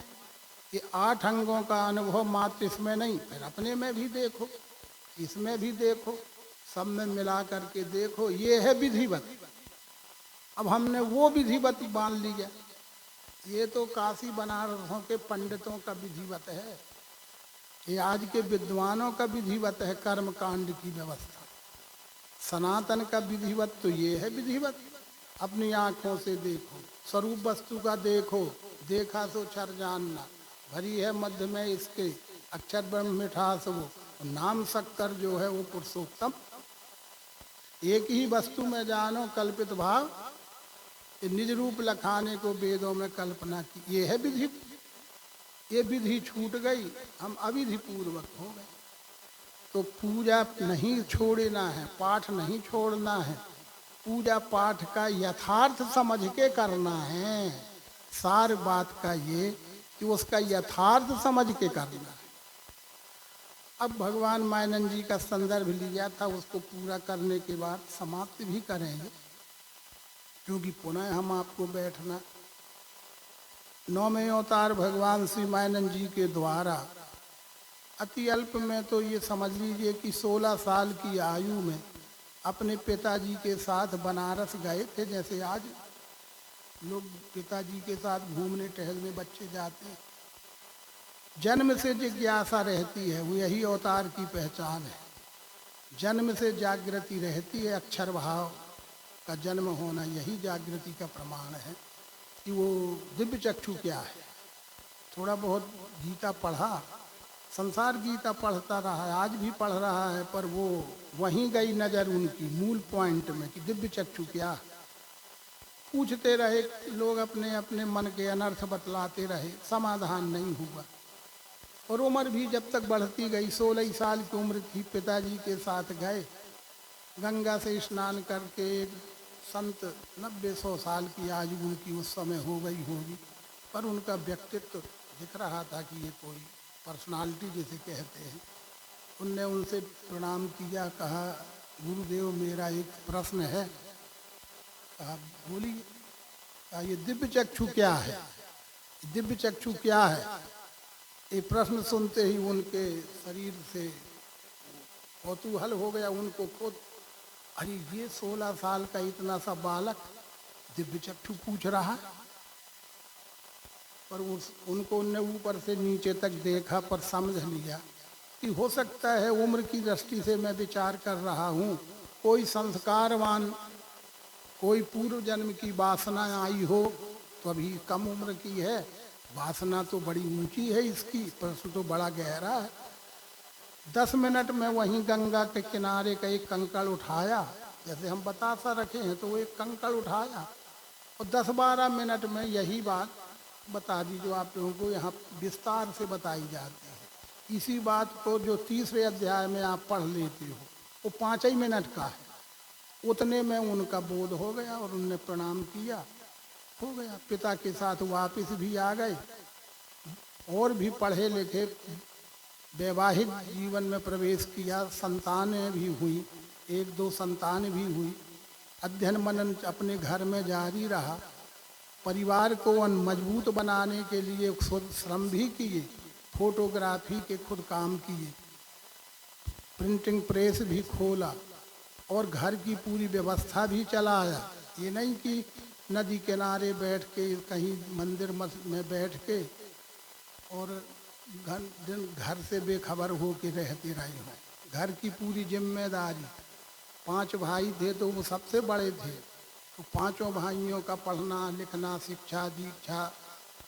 ये 8 अंगों का अनुभव मात्र इसमें नहीं, फिर अपने में भी देखो, इसमें भी देखो, सब में मिला करके देखो, ये है विधिवत। अब हमने वो विधिवत मान लिया। ये तो काशी बनारसों के पंडितों का विधिवत है, ये आज के विद्वानों का विधिवत है, कर्म कांड की व्यवस्था। सनातन का विधिवत तो ये है विधिवत, अपनी आँखों से देखो, स्वरूप वस्तु का देखो, देखा सो छर जानना, भरी है मध्य में इसके अक्षर ब्रह्म मिठास वो, नाम शक्कर जो है वो पुरुषोत्तम। एक ही वस्तु में जानो कल्पित भाव, निज रूप लखाने को वेदों में कल्पना की, ये है विधि। ये विधि छूट गई, हम अविधि पूर्वक हो गए। तो पूजा नहीं छोड़ना है, पाठ नहीं छोड़ना है, पूजा पाठ का यथार्थ समझ के करना है। सार बात का ये कि उसका यथार्थ समझ के करना है। अब भगवान मायनन जी का संदर्भ लिया था, उसको पूरा करने के बाद समाप्ति भी करेंगे, क्योंकि पुनः हम आपको बैठना। 9वें अवतार भगवान श्री मायनन जी के द्वारा अति अल्प में तो ये समझ लीजिए कि 16 साल की आयु में अपने पिताजी के साथ बनारस गए थे। जैसे आज लोग पिताजी के साथ घूमने टहलने बच्चे जाते हैं, जन्म से जिज्ञासा रहती है, वो यही अवतार की पहचान है। जन्म से जागृति रहती है, अक्षर भाव, का जन्म होना यही जागृति का प्रमाण है कि वो दिव्य चक्षु क्या है। थोड़ा बहुत गीता पढ़ा, संसार गीता पढ़ता रहा है, आज भी पढ़ रहा है, पर वो वहीं गई नज़र उनकी मूल पॉइंट में कि दिव्य चक्षु क्या है। पूछते रहे लोग, अपने अपने मन के अनर्थ बतलाते रहे, समाधान नहीं हुआ। और उम्र भी जब तक बढ़ती गई, 16 साल की उम्र थी, पिताजी के साथ गए, गंगा से स्नान करके। एक संत 90-100 साल की आयु उनकी उस समय हो गई होगी, पर उनका व्यक्तित्व दिख रहा था कि ये कोई पर्सनालिटी जिसे कहते हैं। उनने उनसे प्रणाम किया, कहा गुरुदेव मेरा एक प्रश्न है। कहा बोलिए। कहा ये दिव्य चक्षु क्या है, दिव्य चक्षु क्या है। ये प्रश्न सुनते ही उनके शरीर से कौतूहल हो गया उनको खुद। अरे ये 16 साल का इतना सा बालक दिव्य चक्षु पूछ रहा है। पर उनको उनने ऊपर से नीचे तक देखा, पर समझ लिया कि हो सकता है उम्र की दृष्टि से मैं विचार कर रहा हूँ, कोई संस्कारवान, कोई पूर्व जन्म की वासना आई हो, तो अभी कम उम्र की है, वासना तो बड़ी ऊंची है इसकी, प्रश्न तो बड़ा गहरा है। 10 मिनट में वहीं गंगा के किनारे का एक कंकड़ उठाया, जैसे हम बतासा रखे हैं तो वो एक कंकड़ उठाया, और 10-12 मिनट में यही बात बता दी जो आप लोगों को यहाँ विस्तार से बताई जाती है। इसी बात को जो 3रे अध्याय में आप पढ़ लेते हो, वो 5 ही मिनट का है। उतने में उनका बोध हो गया और उनने प्रणाम किया, हो गया। पिता के साथ वापस भी आ गए, और भी पढ़े लिखे वैवाहिक जीवन में प्रवेश किया, संतानें भी हुई, 1-2 संतान भी हुई। अध्ययन मनन अपने घर में जारी रहा। परिवार को मजबूत बनाने के लिए खुद श्रम भी किए, फोटोग्राफी के खुद काम किए, प्रिंटिंग प्रेस भी खोला, और घर की पूरी व्यवस्था भी चलाया। ये नहीं कि नदी किनारे बैठ के, कहीं मंदिर में बैठ के और दिन घर से बेखबर हो के रहते रहे हों। घर की पूरी जिम्मेदारी, 5 भाई थे तो वो सबसे बड़े थे, तो 5 भाइयों का पढ़ना लिखना, शिक्षा दीक्षा,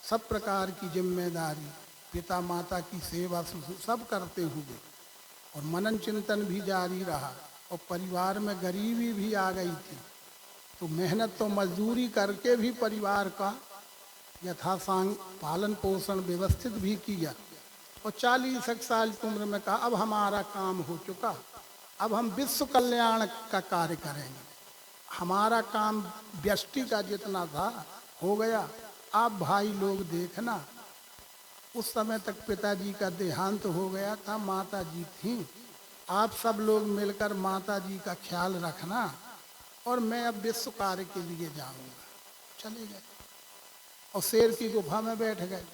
सब प्रकार की जिम्मेदारी, पिता माता की सेवा सब करते हुए, और मनन चिंतन भी जारी रहा। और परिवार में गरीबी भी आ गई थी, तो मेहनत तो मजदूरी करके भी परिवार का यथासांग पालन पोषण व्यवस्थित भी किया। और 40 साल की उम्र में कहा अब हमारा काम हो चुका, अब हम विश्व कल्याण का कार्य करेंगे। हमारा काम व्यष्टि का जितना था हो गया, आप भाई लोग देखना। उस समय तक पिताजी का देहांत हो गया था, माता जी थीं। आप सब लोग मिलकर माता जी का ख्याल रखना, और मैं अब विश्व कार्य के लिए जाऊंगा। चले गए और शेर की गुफा में बैठ गए।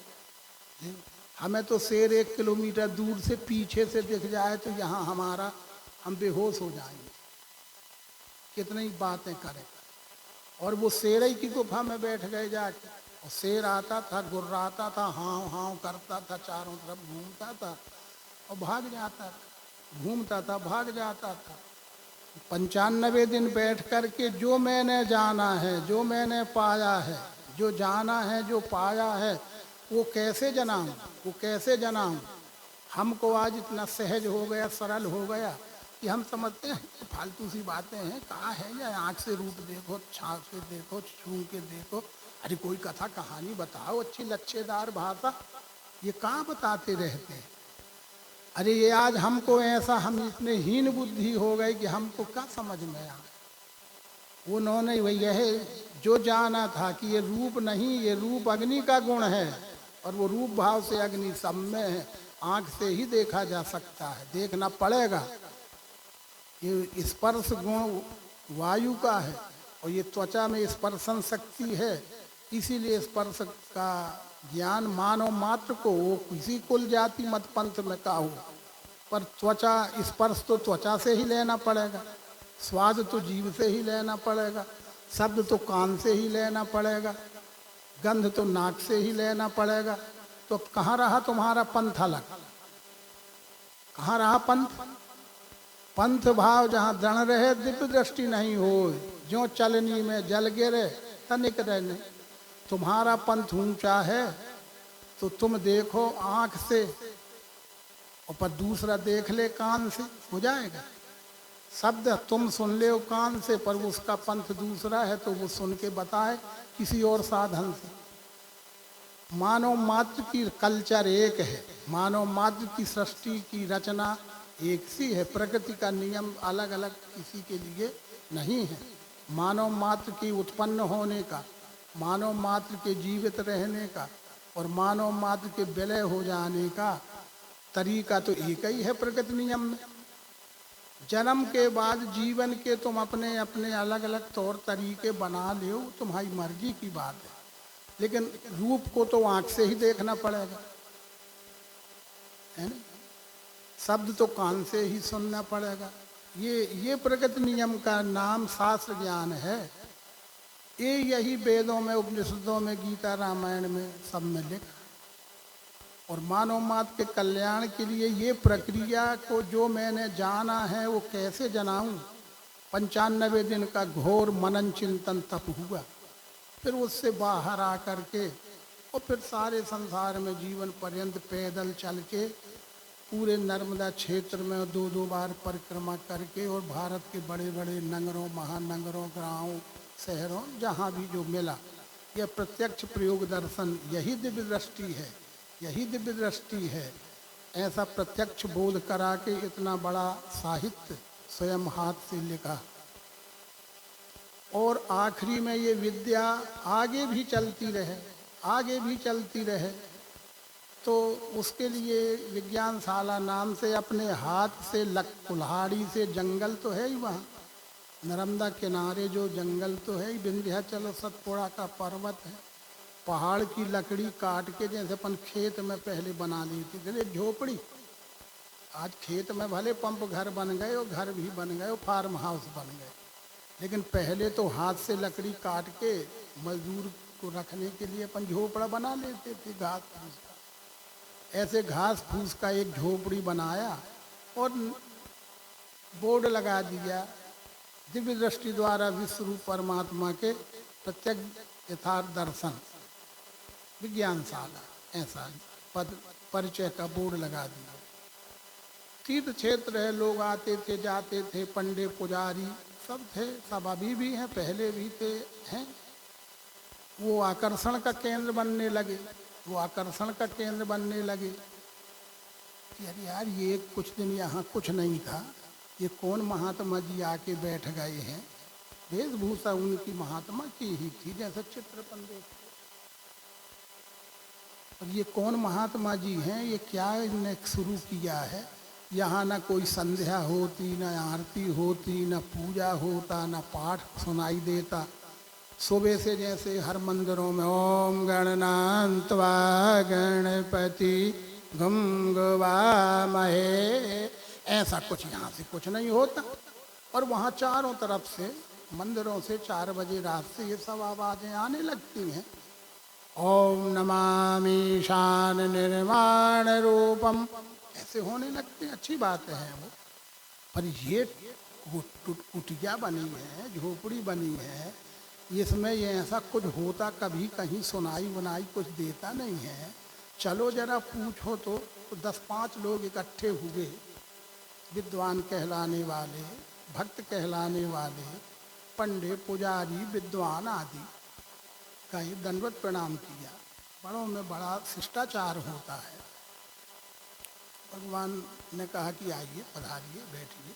हमें तो शेर 1 किलोमीटर दूर से पीछे से दिख जाए तो यहाँ हम बेहोश हो जाएंगे, कितनी बातें करें। और वो शेर की गुफा में बैठ गए जाके, और शेर आता था, गुर्राता था, हाव हाव करता था, चारों तरफ घूमता था और भाग जाता था, घूमता था भाग जाता था। 95 दिन बैठ कर के जो मैंने जाना है, जो मैंने पाया है, जो जाना है, जो पाया है, वो कैसे जनाऊं, वो कैसे जनाऊं। हमको आज इतना सहज हो गया, सरल हो गया कि हम समझते हैं फालतू सी बातें हैं, कहाँ है या आँख से रूप देखो, छाप से देखो, छू के देखो, अरे कोई कथा कहानी बताओ अच्छी लच्छेदार भाषा, ये कहाँ बताते रहते हैं। अरे ये आज हमको ऐसा, हम इतने हीन बुद्धि हो गए कि हमको क्या समझ में आ। उन्होंने वही यह जो जाना था कि ये रूप नहीं, ये रूप अग्नि का गुण है, और वो रूप भाव से अग्नि सब में है, आँख से ही देखा जा सकता है, देखना पड़ेगा। ये स्पर्श गुण वायु का है, और ये त्वचा में स्पर्शन शक्ति है, इसीलिए स्पर्श का ज्ञान मानव मात्र को, वो किसी कुल जाति मत पंथ में का हो, पर त्वचा स्पर्श तो त्वचा से ही लेना पड़ेगा, स्वाद तो जीभ से ही लेना पड़ेगा, शब्द तो कान से ही लेना पड़ेगा, गंध तो नाक से ही लेना पड़ेगा। तो कहाँ रहा तुम्हारा पंथ अलग, कहाँ रहा पंथ? पंथ भाव जहाँ दृढ़ रहे, दिव्य दृष्टि नहीं हो, ज्यों चलनी में जल गिरे तनिक रहने। तुम्हारा पंथ ऊंचा है तो तुम देखो आंख से, और पर दूसरा देख ले कान से, हो जाएगा। शब्द तुम सुन ले कान से, पर उसका पंथ दूसरा है तो वो सुन के बताए किसी और साधन से। मानव मात्र की कल्चर एक है, मानव मात्र की सृष्टि की रचना एक सी है। प्रकृति का नियम अलग अलग किसी के लिए नहीं है। मानव मात्र की उत्पन्न होने का, मानव मात्र के जीवित रहने का और मानव मात्र के विलय हो जाने का तरीका तो एक ही है प्रकृति नियम में। जन्म के बाद जीवन के तुम अपने अपने अलग अलग तौर तरीके बना लो, तुम्हारी मर्जी की बात है, लेकिन रूप को तो आंख से ही देखना पड़ेगा, है ना। शब्द तो कान से ही सुनना पड़ेगा। ये प्रकृति नियम का नाम शास्त्र ज्ञान है। ये यही वेदों में, उपनिषदों में, गीता रामायण में सब में लिखा। और मानव मात्र के कल्याण के लिए ये प्रक्रिया को जो मैंने जाना है वो कैसे जनाऊं। 95 दिन का घोर मनन चिंतन तप हुआ, फिर उससे बाहर आकर के और फिर सारे संसार में जीवन पर्यंत पैदल चल के पूरे नर्मदा क्षेत्र में 2-2 बार परिक्रमा करके और भारत के बड़े बड़े नगरों, महानगरों, गाँवों, शहरों, जहाँ भी जो मिला, यह प्रत्यक्ष प्रयोग दर्शन, यही दिव्य दृष्टि है, यही दिव्य दृष्टि है। ऐसा प्रत्यक्ष बोध करा के इतना बड़ा साहित्य स्वयं हाथ से लिखा। और आखिरी में ये विद्या आगे भी चलती रहे, आगे भी चलती रहे, तो उसके लिए विज्ञानशाला नाम से अपने हाथ से कुल्हाड़ी से, जंगल तो है ही वहाँ नर्मदा किनारे, जो जंगल तो है ही, विंध्याचल सतपुड़ा का पर्वत है, पहाड़ की लकड़ी काट के जैसे अपन खेत में पहले बना लेते थे झोपड़ी, आज खेत में भले पंप घर बन गए और घर भी बन गए और फार्म हाउस बन गए, लेकिन पहले तो हाथ से लकड़ी काट के मजदूर को रखने के लिए अपन झोपड़ा बना लेते थे घास फूस का। ऐसे घास फूस का एक झोपड़ी बनाया और बोर्ड लगा दिया, दिव्य दृष्टि द्वारा विश्व रूप परमात्मा के प्रत्यक्ष यथार्थ दर्शन विज्ञानशाला, ऐसा पद परिचय का बोर्ड लगा दिया। तीर्थ क्षेत्र है, लोग आते थे जाते थे, पंडे पुजारी सब थे, सब अभी भी हैं, पहले भी थे, हैं। वो आकर्षण का केंद्र बनने लगे, वो आकर्षण का केंद्र बनने लगे कि अरे यार ये कुछ दिन यहाँ कुछ नहीं था, ये कौन महात्मा जी आके बैठ गए हैं। वेशभूषा उनकी महात्मा की ही थी, जैसे चित्रपन देखते, और ये कौन महात्मा जी हैं, ये क्या इन्होंने शुरू किया है। यहाँ ना कोई संध्या होती, ना आरती होती, ना पूजा होता, ना पाठ सुनाई देता। सुबह से जैसे हर मंदिरों में ओम गणनान्त्वा गणपति गम गवामहे, ऐसा कुछ यहाँ से कुछ नहीं होता। और वहाँ चारों तरफ से मंदिरों से 4 बजे रात से ये सब आवाज़ें आने लगती हैं। ओम नमामि शान निर्माण रूपम, ऐसे होने लगते हैं। अच्छी बात है वो, पर ये कुटिया बनी है, झोपड़ी बनी है, इसमें ये ऐसा कुछ होता कभी कहीं सुनाई वनाई कुछ देता नहीं है। चलो जरा पूछो तो 10-5 लोग इकट्ठे हुए, विद्वान कहलाने वाले, भक्त कहलाने वाले, पंडे पुजारी विद्वान आदि का ये दंडवत प्रणाम किया। बड़ों में बड़ा शिष्टाचार होता है। भगवान ने कहा कि आइए, पधारिए, बैठिए,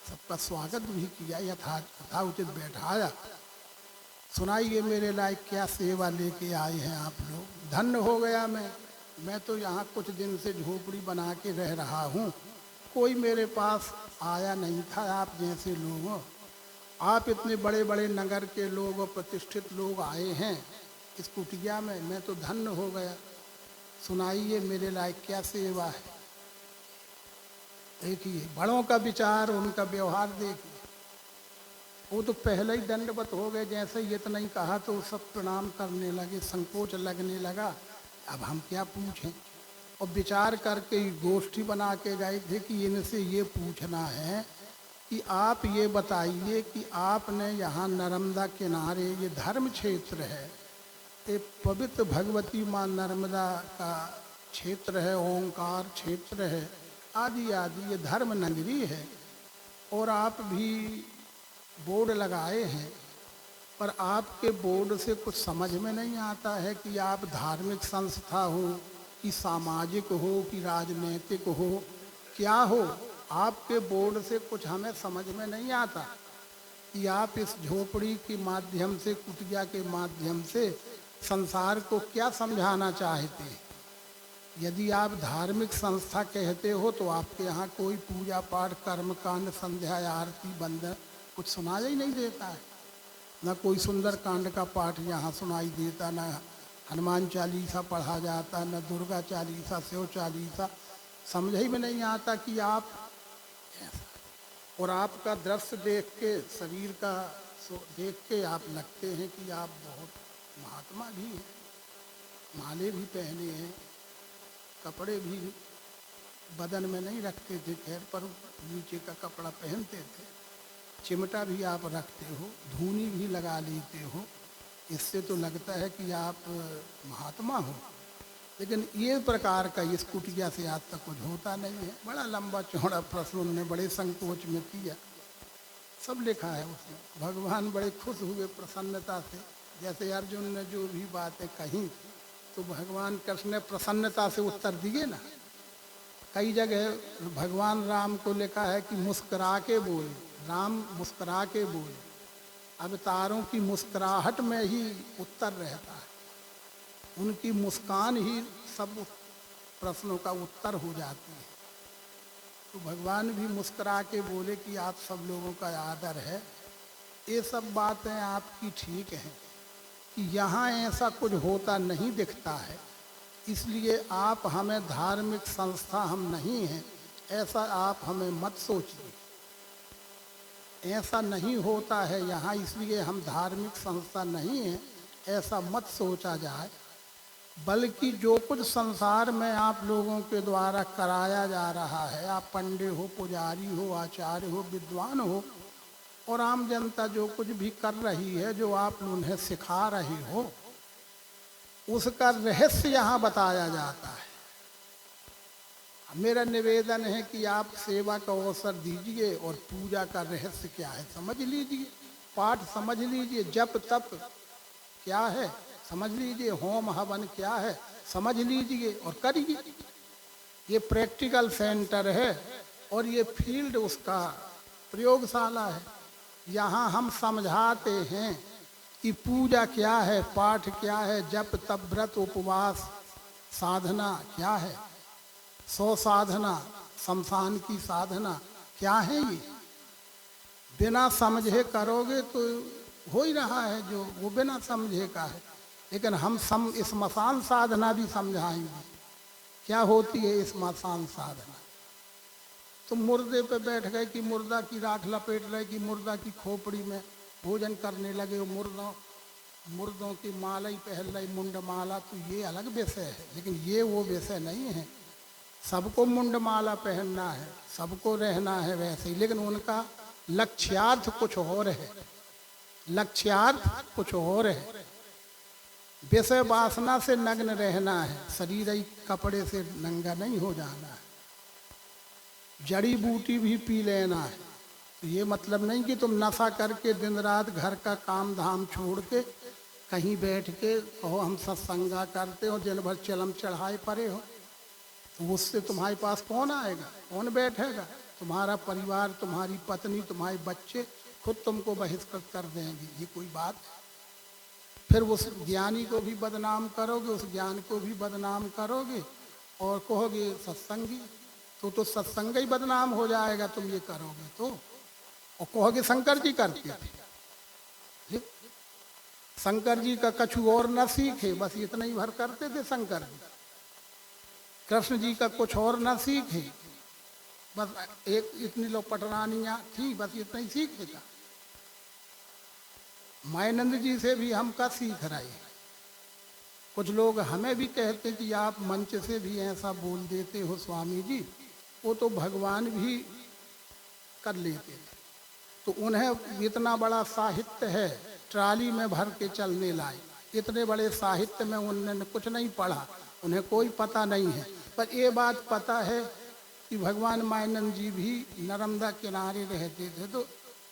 सबका स्वागत भी किया, यथा उचित बैठाया। सुनाइए मेरे लायक क्या सेवा लेके आए हैं आप लोग। धन्य हो गया मैं तो यहाँ कुछ दिन से झोपड़ी बना के रह रहा हूँ, कोई मेरे पास आया नहीं था आप जैसे लोग। आप इतने बड़े बड़े नगर के लोग और प्रतिष्ठित लोग आए हैं इस कुटिया में, मैं तो धन्य हो गया। सुनाइए मेरे लायक क्या सेवा है। देखिए बड़ों का विचार, उनका व्यवहार देखिए। वो तो पहले ही दंडवत हो गए, जैसे ही इतना ही कहा तो सब प्रणाम करने लगे, संकोच लगने लगा, अब हम क्या पूछें। और विचार करके गोष्ठी बना के गए थे कि इनसे ये पूछना है कि आप ये बताइए कि आपने यहाँ नर्मदा किनारे, ये धर्म क्षेत्र है, ये पवित्र भगवती माँ नर्मदा का क्षेत्र है, ओंकार क्षेत्र है, आदि आदि, ये धर्म नगरी है, और आप भी बोर्ड लगाए हैं, पर आपके बोर्ड से कुछ समझ में नहीं आता है कि आप धार्मिक संस्था हो कि सामाजिक हो कि राजनीतिक हो, क्या हो। आपके बोर्ड से कुछ हमें समझ में नहीं आता कि आप इस झोपड़ी के माध्यम से, कुटिया के माध्यम से संसार को क्या समझाना चाहते हैं। यदि आप धार्मिक संस्था कहते हो तो आपके यहाँ कोई पूजा पाठ, कर्मकांड, संध्या आरती, बंदन कुछ सुनाई ही नहीं देता है। न कोई सुंदर कांड का पाठ यहाँ सुनाई देता, न हनुमान चालीसा पढ़ा जाता, न दुर्गा चालीसा, शिव चालीसा। समझ ही में नहीं आता कि आप, और आपका दृश्य देख के, शरीर का देख के आप लगते हैं कि आप बहुत महात्मा भी हैं, माले भी पहने हैं, कपड़े भी बदन में नहीं रखते थे, खैर पर नीचे का कपड़ा पहनते थे, चिमटा भी आप रखते हो, धूनी भी लगा लेते हो, इससे तो लगता है कि आप महात्मा हो। लेकिन ये प्रकार का इस कुटिया से आज तक कुछ होता नहीं है। बड़ा लंबा चौड़ा प्रश्न उन्होंने बड़े संकोच में किया, सब लिखा है उसमें। भगवान बड़े खुश हुए प्रसन्नता से, जैसे अर्जुन ने जो भी बातें कही तो भगवान कृष्ण ने प्रसन्नता से उत्तर दिए ना। कई जगह भगवान राम को लिखा है कि मुस्कुरा के बोले, राम मुस्कुरा के बोले। अवतारों की मुस्कुराहट में ही उत्तर रहता है, उनकी मुस्कान ही सब प्रश्नों का उत्तर हो जाती है। तो भगवान भी मुस्कुरा के बोले कि आप सब लोगों का आदर है। ये सब बातें आपकी ठीक हैं कि यहाँ ऐसा कुछ होता नहीं दिखता है, इसलिए आप हमें धार्मिक संस्था हम नहीं हैं ऐसा आप हमें मत सोचिए। ऐसा नहीं होता है यहाँ, इसलिए हम धार्मिक संस्था नहीं हैं ऐसा मत सोचा जाए। बल्कि जो कुछ संसार में आप लोगों के द्वारा कराया जा रहा है, आप पंडित हो, पुजारी हो, आचार्य हो, विद्वान हो, और आम जनता जो कुछ भी कर रही है, जो आप उन्हें सिखा रहे हो, उसका रहस्य यहाँ बताया जाता है। मेरा निवेदन है कि आप सेवा का अवसर दीजिए और पूजा का रहस्य क्या है समझ लीजिए, पाठ समझ लीजिए, जप तप क्या है समझ लीजिए, होम हवन क्या है समझ लीजिए और करिए। ये प्रैक्टिकल सेंटर है और ये फील्ड उसका प्रयोगशाला है। यहाँ हम समझाते हैं कि पूजा क्या है, पाठ क्या है, जप तप व्रत उपवास साधना क्या है, सौ साधना, शमशान की साधना क्या है। ये बिना समझे करोगे तो हो ही रहा है जो वो बिना समझे का है। लेकिन हम स्मशान साधना भी समझाएंगे क्या होती है स्मशान साधना। तो मुर्दे पे बैठ गए कि मुर्दा की राख लपेट रहे कि मुर्दा की खोपड़ी में भोजन करने लगे, मुर्दों की माला ही पहन रही, मुंड माला, तो ये अलग विषय है। लेकिन ये वो विषय नहीं है। सबको मुंड माला पहनना है, सबको रहना है वैसे ही, लेकिन उनका लक्ष्यार्थ कुछ और है, लक्ष्यार्थ कुछ और है। विषय वासना से नग्न रहना है, शरीर ही कपड़े से नंगा नहीं हो जाना है। जड़ी बूटी भी पी लेना है। तो ये मतलब नहीं कि तुम नशा करके दिन रात घर का काम धाम छोड़ के कहीं बैठ के कहो हम सत्संगा करते हो, दिन भर चलम चढ़ाए पड़े हो, तो उससे तुम्हारे पास कौन आएगा, कौन बैठेगा। तुम्हारा परिवार, तुम्हारी पत्नी, तुम्हारे बच्चे खुद तुमको बहिष्कृत कर देंगे। ये कोई बात है। फिर उस ज्ञानी को भी बदनाम करोगे, उस ज्ञान को भी बदनाम करोगे और कहोगे सत्संगी, तो सत्संग ही बदनाम हो जाएगा तुम ये करोगे तो। और कहोगे शंकर जी करते थे, शंकर जी का कछु और न सीखे, बस इतना ही भर करते थे शंकर जी। कृष्ण जी का कुछ और न सीखे, बस एक इतनी लो पटरानियाँ थी, बस इतना ही सीखे था। मायानंद जी से भी हम का सीख रहे। कुछ लोग हमें भी कहते कि आप मंच से भी ऐसा बोल देते हो स्वामी जी, वो तो भगवान भी कर लेते थे। तो उन्हें इतना बड़ा साहित्य है, ट्राली में भर के चलने लाए। इतने बड़े साहित्य में उन्होंने कुछ नहीं पढ़ा, उन्हें कोई पता नहीं है। पर ये बात पता है कि भगवान मायानंद जी भी नर्मदा किनारे रहते थे तो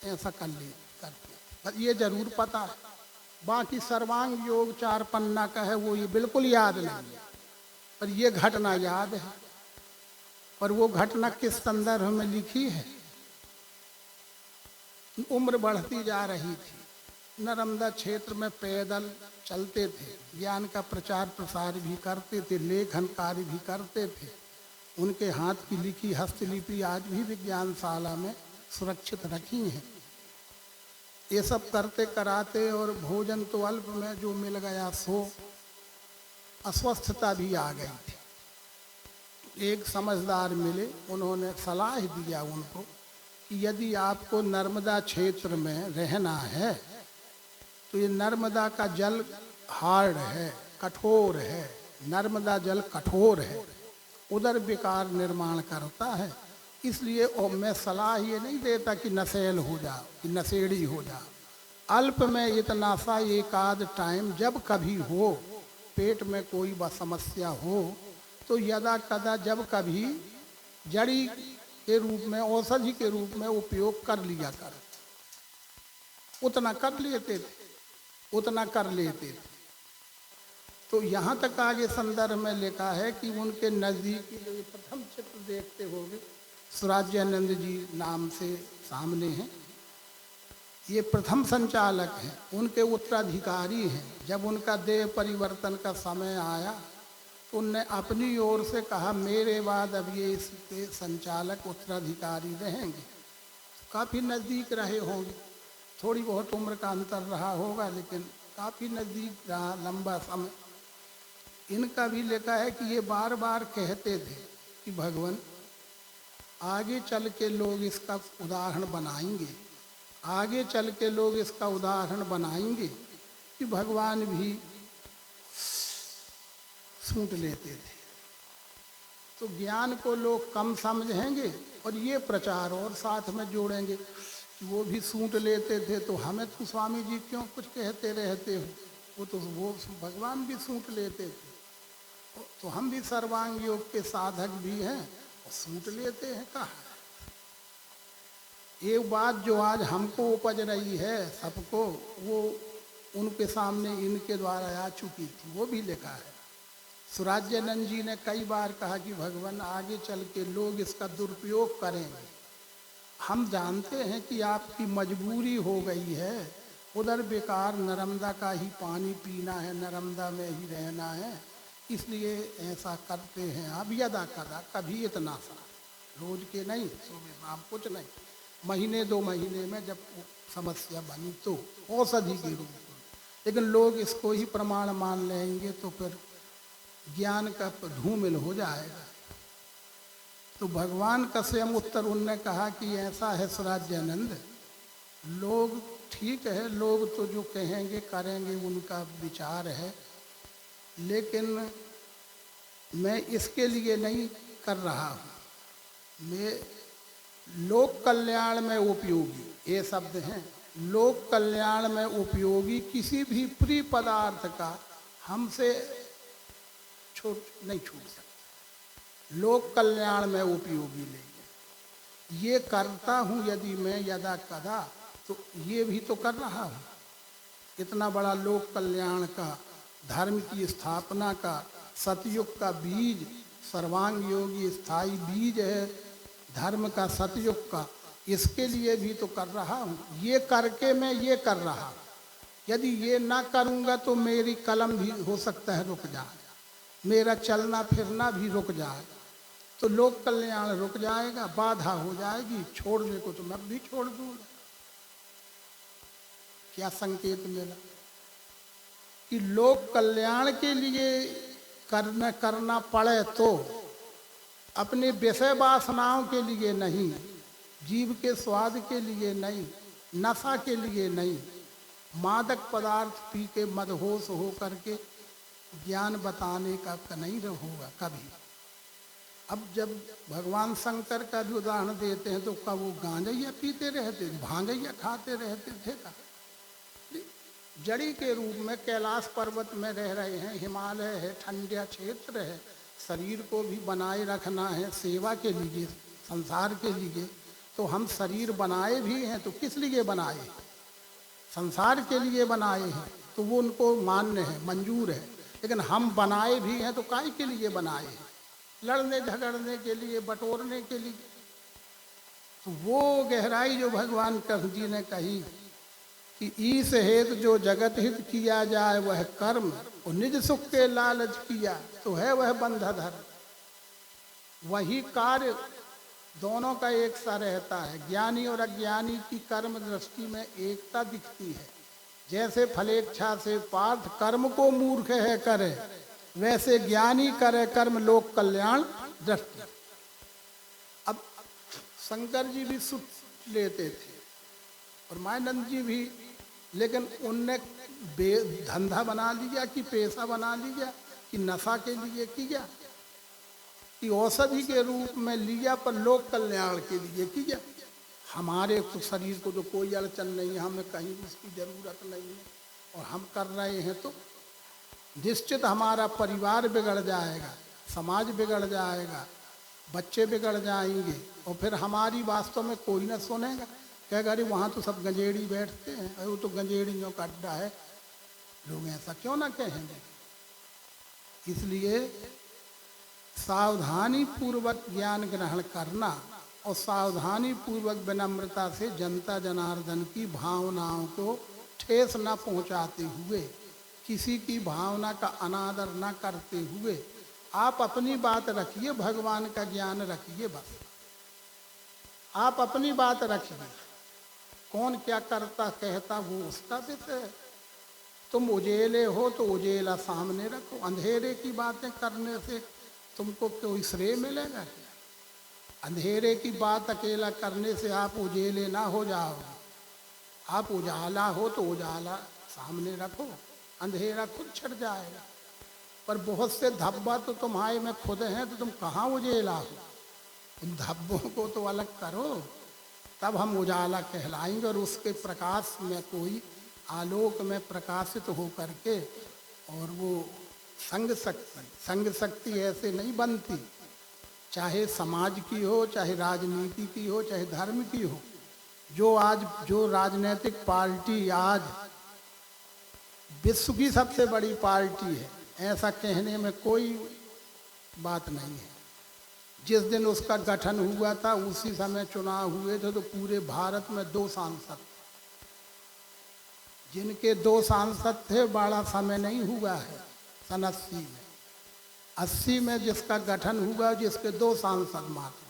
ऐसा करते, पर ये जरूर पता है। बाकी सर्वांग योग 4 पन्ना का है, वो ये बिल्कुल याद नहीं है, पर ये घटना याद है। पर वो घटना किस संदर्भ में लिखी है? उम्र बढ़ती जा रही थी, नर्मदा क्षेत्र में पैदल चलते थे, ज्ञान का प्रचार प्रसार भी करते थे, लेखन कार्य भी करते थे। उनके हाथ की लिखी हस्तलिपि आज भी विज्ञानशाला में सुरक्षित रखी हैं। ये सब करते कराते और भोजन तो अल्प में जो मिल गया सो, अस्वस्थता भी आ गई थी। एक समझदार मिले, उन्होंने सलाह दिया उनको कि यदि आपको नर्मदा क्षेत्र में रहना है तो ये नर्मदा का जल हार्ड है, कठोर है, नर्मदा जल कठोर है, उधर विकार निर्माण करता है। इसलिए और मैं सलाह ये नहीं देता कि नशेल हो जाओ, कि नशेड़ी हो जाओ। अल्प में इतना सा एक आध टाइम जब कभी हो, पेट में कोई समस्या हो तो यदा कदा जब कभी जड़ी के रूप में, औषधि के रूप में उपयोग कर लिया कर। उतना कर लेते थे, उतना कर लेते थे। तो यहाँ तक आगे संदर्भ में लिखा है कि उनके नज़दीक जो ये प्रथम चित्र देखते होंगे, स्वराज्यानंद जी नाम से सामने हैं, ये प्रथम संचालक हैं, उनके उत्तराधिकारी हैं। जब उनका देह परिवर्तन का समय आया तो उनने अपनी ओर से कहा मेरे बाद अब ये इसके संचालक उत्तराधिकारी रहेंगे। काफ़ी नज़दीक रहे होंगे, थोड़ी बहुत उम्र का अंतर रहा होगा, लेकिन काफ़ी नज़दीक रहा लंबा समय। इनका भी लिखा है कि ये बार बार कहते थे कि भगवान आगे चल के लोग इसका उदाहरण बनाएंगे, आगे चल के लोग इसका उदाहरण बनाएंगे कि भगवान भी सूंट लेते थे। तो ज्ञान को लोग कम समझेंगे और ये प्रचार और साथ में जोड़ेंगे कि वो भी सूंट लेते थे, तो हमें तो स्वामी जी क्यों कुछ कहते रहते हो, वो भगवान भी सूंट लेते थे, तो हम भी सर्वांग योग के साधक भी हैं और सूंट लेते हैं। कहा एक बात जो आज हमको उपज रही है सबको, वो उनके सामने इनके द्वारा आ चुकी थी, वो भी लिखा है। स्वराज्यानंद जी ने कई बार कहा कि भगवान आगे चल के लोग इसका दुरुपयोग करेंगे। हम जानते हैं कि आपकी मजबूरी हो गई है, उधर बेकार नर्मदा का ही पानी पीना है, नर्मदा में ही रहना है, इसलिए ऐसा करते हैं। अब यदा कदा कभी इतना सा, रोज के नहीं, सुबह शाम कुछ नहीं, महीने 2 महीने में जब समस्या बनी तो औषधि के रूप में। लेकिन लोग इसको ही प्रमाण मान लेंगे तो फिर ज्ञान का धूमिल हो जाएगा। तो भगवान का स्वयं उत्तर उनने कहा कि ऐसा है स्वराज्यानंद, लोग ठीक है, लोग तो जो कहेंगे करेंगे उनका विचार है, लेकिन मैं इसके लिए नहीं कर रहा हूँ। मैं लोक कल्याण में उपयोगी, ये शब्द हैं, लोक कल्याण में उपयोगी किसी भी प्रिय पदार्थ का हमसे नहीं छूट सकता। लोक कल्याण में उपयोगी नहीं, ये करता हूँ यदि मैं यदा कदा, तो ये भी तो कर रहा हूँ। इतना बड़ा लोक कल्याण का, धर्म की स्थापना का, सतयुग का बीज, सर्वांग योगी स्थायी बीज है धर्म का, सतयुग का, इसके लिए भी तो कर रहा हूँ। ये करके मैं ये कर रहा हूँ, यदि ये ना करूँगा तो मेरी कलम भी हो सकता है रुक जाए, मेरा चलना फिरना भी रुक जाए, तो लोक कल्याण रुक जाएगा, बाधा हो जाएगी, छोड़ने को तो मैं भी छोड़ दूँगा। क्या संकेत मिला कि लोक कल्याण के लिए करना पड़े तो अपने विषय वासनाओं के लिए नहीं, जीव के स्वाद के लिए नहीं, नशा के लिए नहीं, मादक पदार्थ पी के मदहोश हो करके ज्ञान बताने का नहीं होगा कभी। अब जब भगवान शंकर का भी उदाहरण देते हैं तो क्या वो गांजा पीते रहते, भांगैया खाते रहते थे का? जड़ी के रूप में कैलाश पर्वत में रह रहे हैं, हिमालय है, ठंडा क्षेत्र है, शरीर को भी बनाए रखना है सेवा के लिए, संसार के लिए। तो हम शरीर बनाए भी हैं तो किस लिए बनाए? संसार के लिए बनाए हैं, तो वो उनको मान्य है, मंजूर है। लेकिन हम बनाए भी हैं तो काय के लिए बनाए हैं? लड़ने झगड़ने के लिए, बटोरने के लिए। तो वो गहराई जो भगवान कृष्ण जी ने कही कि ईस हेतु जो जगत हित किया जाए वह कर्म, और निज सुख के लालच किया तो है वह बंधधर। वही कार्य दोनों का एक सा रहता है। ज्ञानी और अज्ञानी की कर्म दृष्टि में एकता दिखती है। जैसे फलेच्छा से पार्थ कर्म को मूर्ख है करे, वैसे ज्ञानी करे कर्म लोक कल्याण दृष्टि। अब शंकर जी भी सुख लेते थे और मायानंद जी भी, लेकिन उनने धंधा बना लिया कि पेशा बना लिया कि नशा के लिए किया कि औषधि के रूप में लिया, पर लोक कल्याण के लिए किया। हमारे तो शरीर को तो कोई अड़चन नहीं है, हमें कहीं इसकी जरूरत नहीं है और हम कर रहे हैं तो निश्चित हमारा परिवार बिगड़ जाएगा, समाज बिगड़ जाएगा, बच्चे बिगड़ जाएंगे और फिर हमारी वास्तव में कोई न सुनेगा। कहेगा अरे वहाँ तो सब गंजेड़ी बैठते हैं, अरे वो तो गंजेड़ियों का अड्डा है। लोग ऐसा क्यों ना कहेंगे? इसलिए सावधानी पूर्वक ज्ञान ग्रहण करना और सावधानी पूर्वक विनम्रता से जनता जनार्दन की भावनाओं को ठेस न पहुंचाते हुए, किसी की भावना का अनादर न करते हुए आप अपनी बात रखिए, भगवान का ज्ञान रखिए। बस आप अपनी बात रखिए, कौन क्या करता कहता वो उसका विषय है। तुम उजेले हो तो उजेला सामने रखो। अंधेरे की बातें करने से तुमको कोई श्रेय मिलेगा? अंधेरे की बात अकेला करने से आप उजेले ना हो जाओगे। आप उजाला हो तो उजाला सामने रखो, अंधेरा खुद छट जाएगा। पर बहुत से धब्बा तो तुम्हारे में खुद हैं, तो तुम कहाँ उजेला हो? उन धब्बों को तो अलग करो, तब हम उजाला कहलाएंगे। और उसके प्रकाश में कोई आलोक में प्रकाशित हो करके, और वो संग शक्ति ऐसे नहीं बनती, चाहे समाज की हो, चाहे राजनीति की हो, चाहे धर्म की हो। जो राजनीतिक पार्टी आज विश्व की सबसे बड़ी पार्टी है, ऐसा कहने में कोई बात नहीं है। जिस दिन उसका गठन हुआ था उसी समय चुनाव हुए थे, तो पूरे भारत में 2 सांसद, जिनके 2 सांसद थे, बड़ा समय नहीं हुआ है। सन 80 में जिसका गठन हुआ, जिसके 2 सांसद मात्र।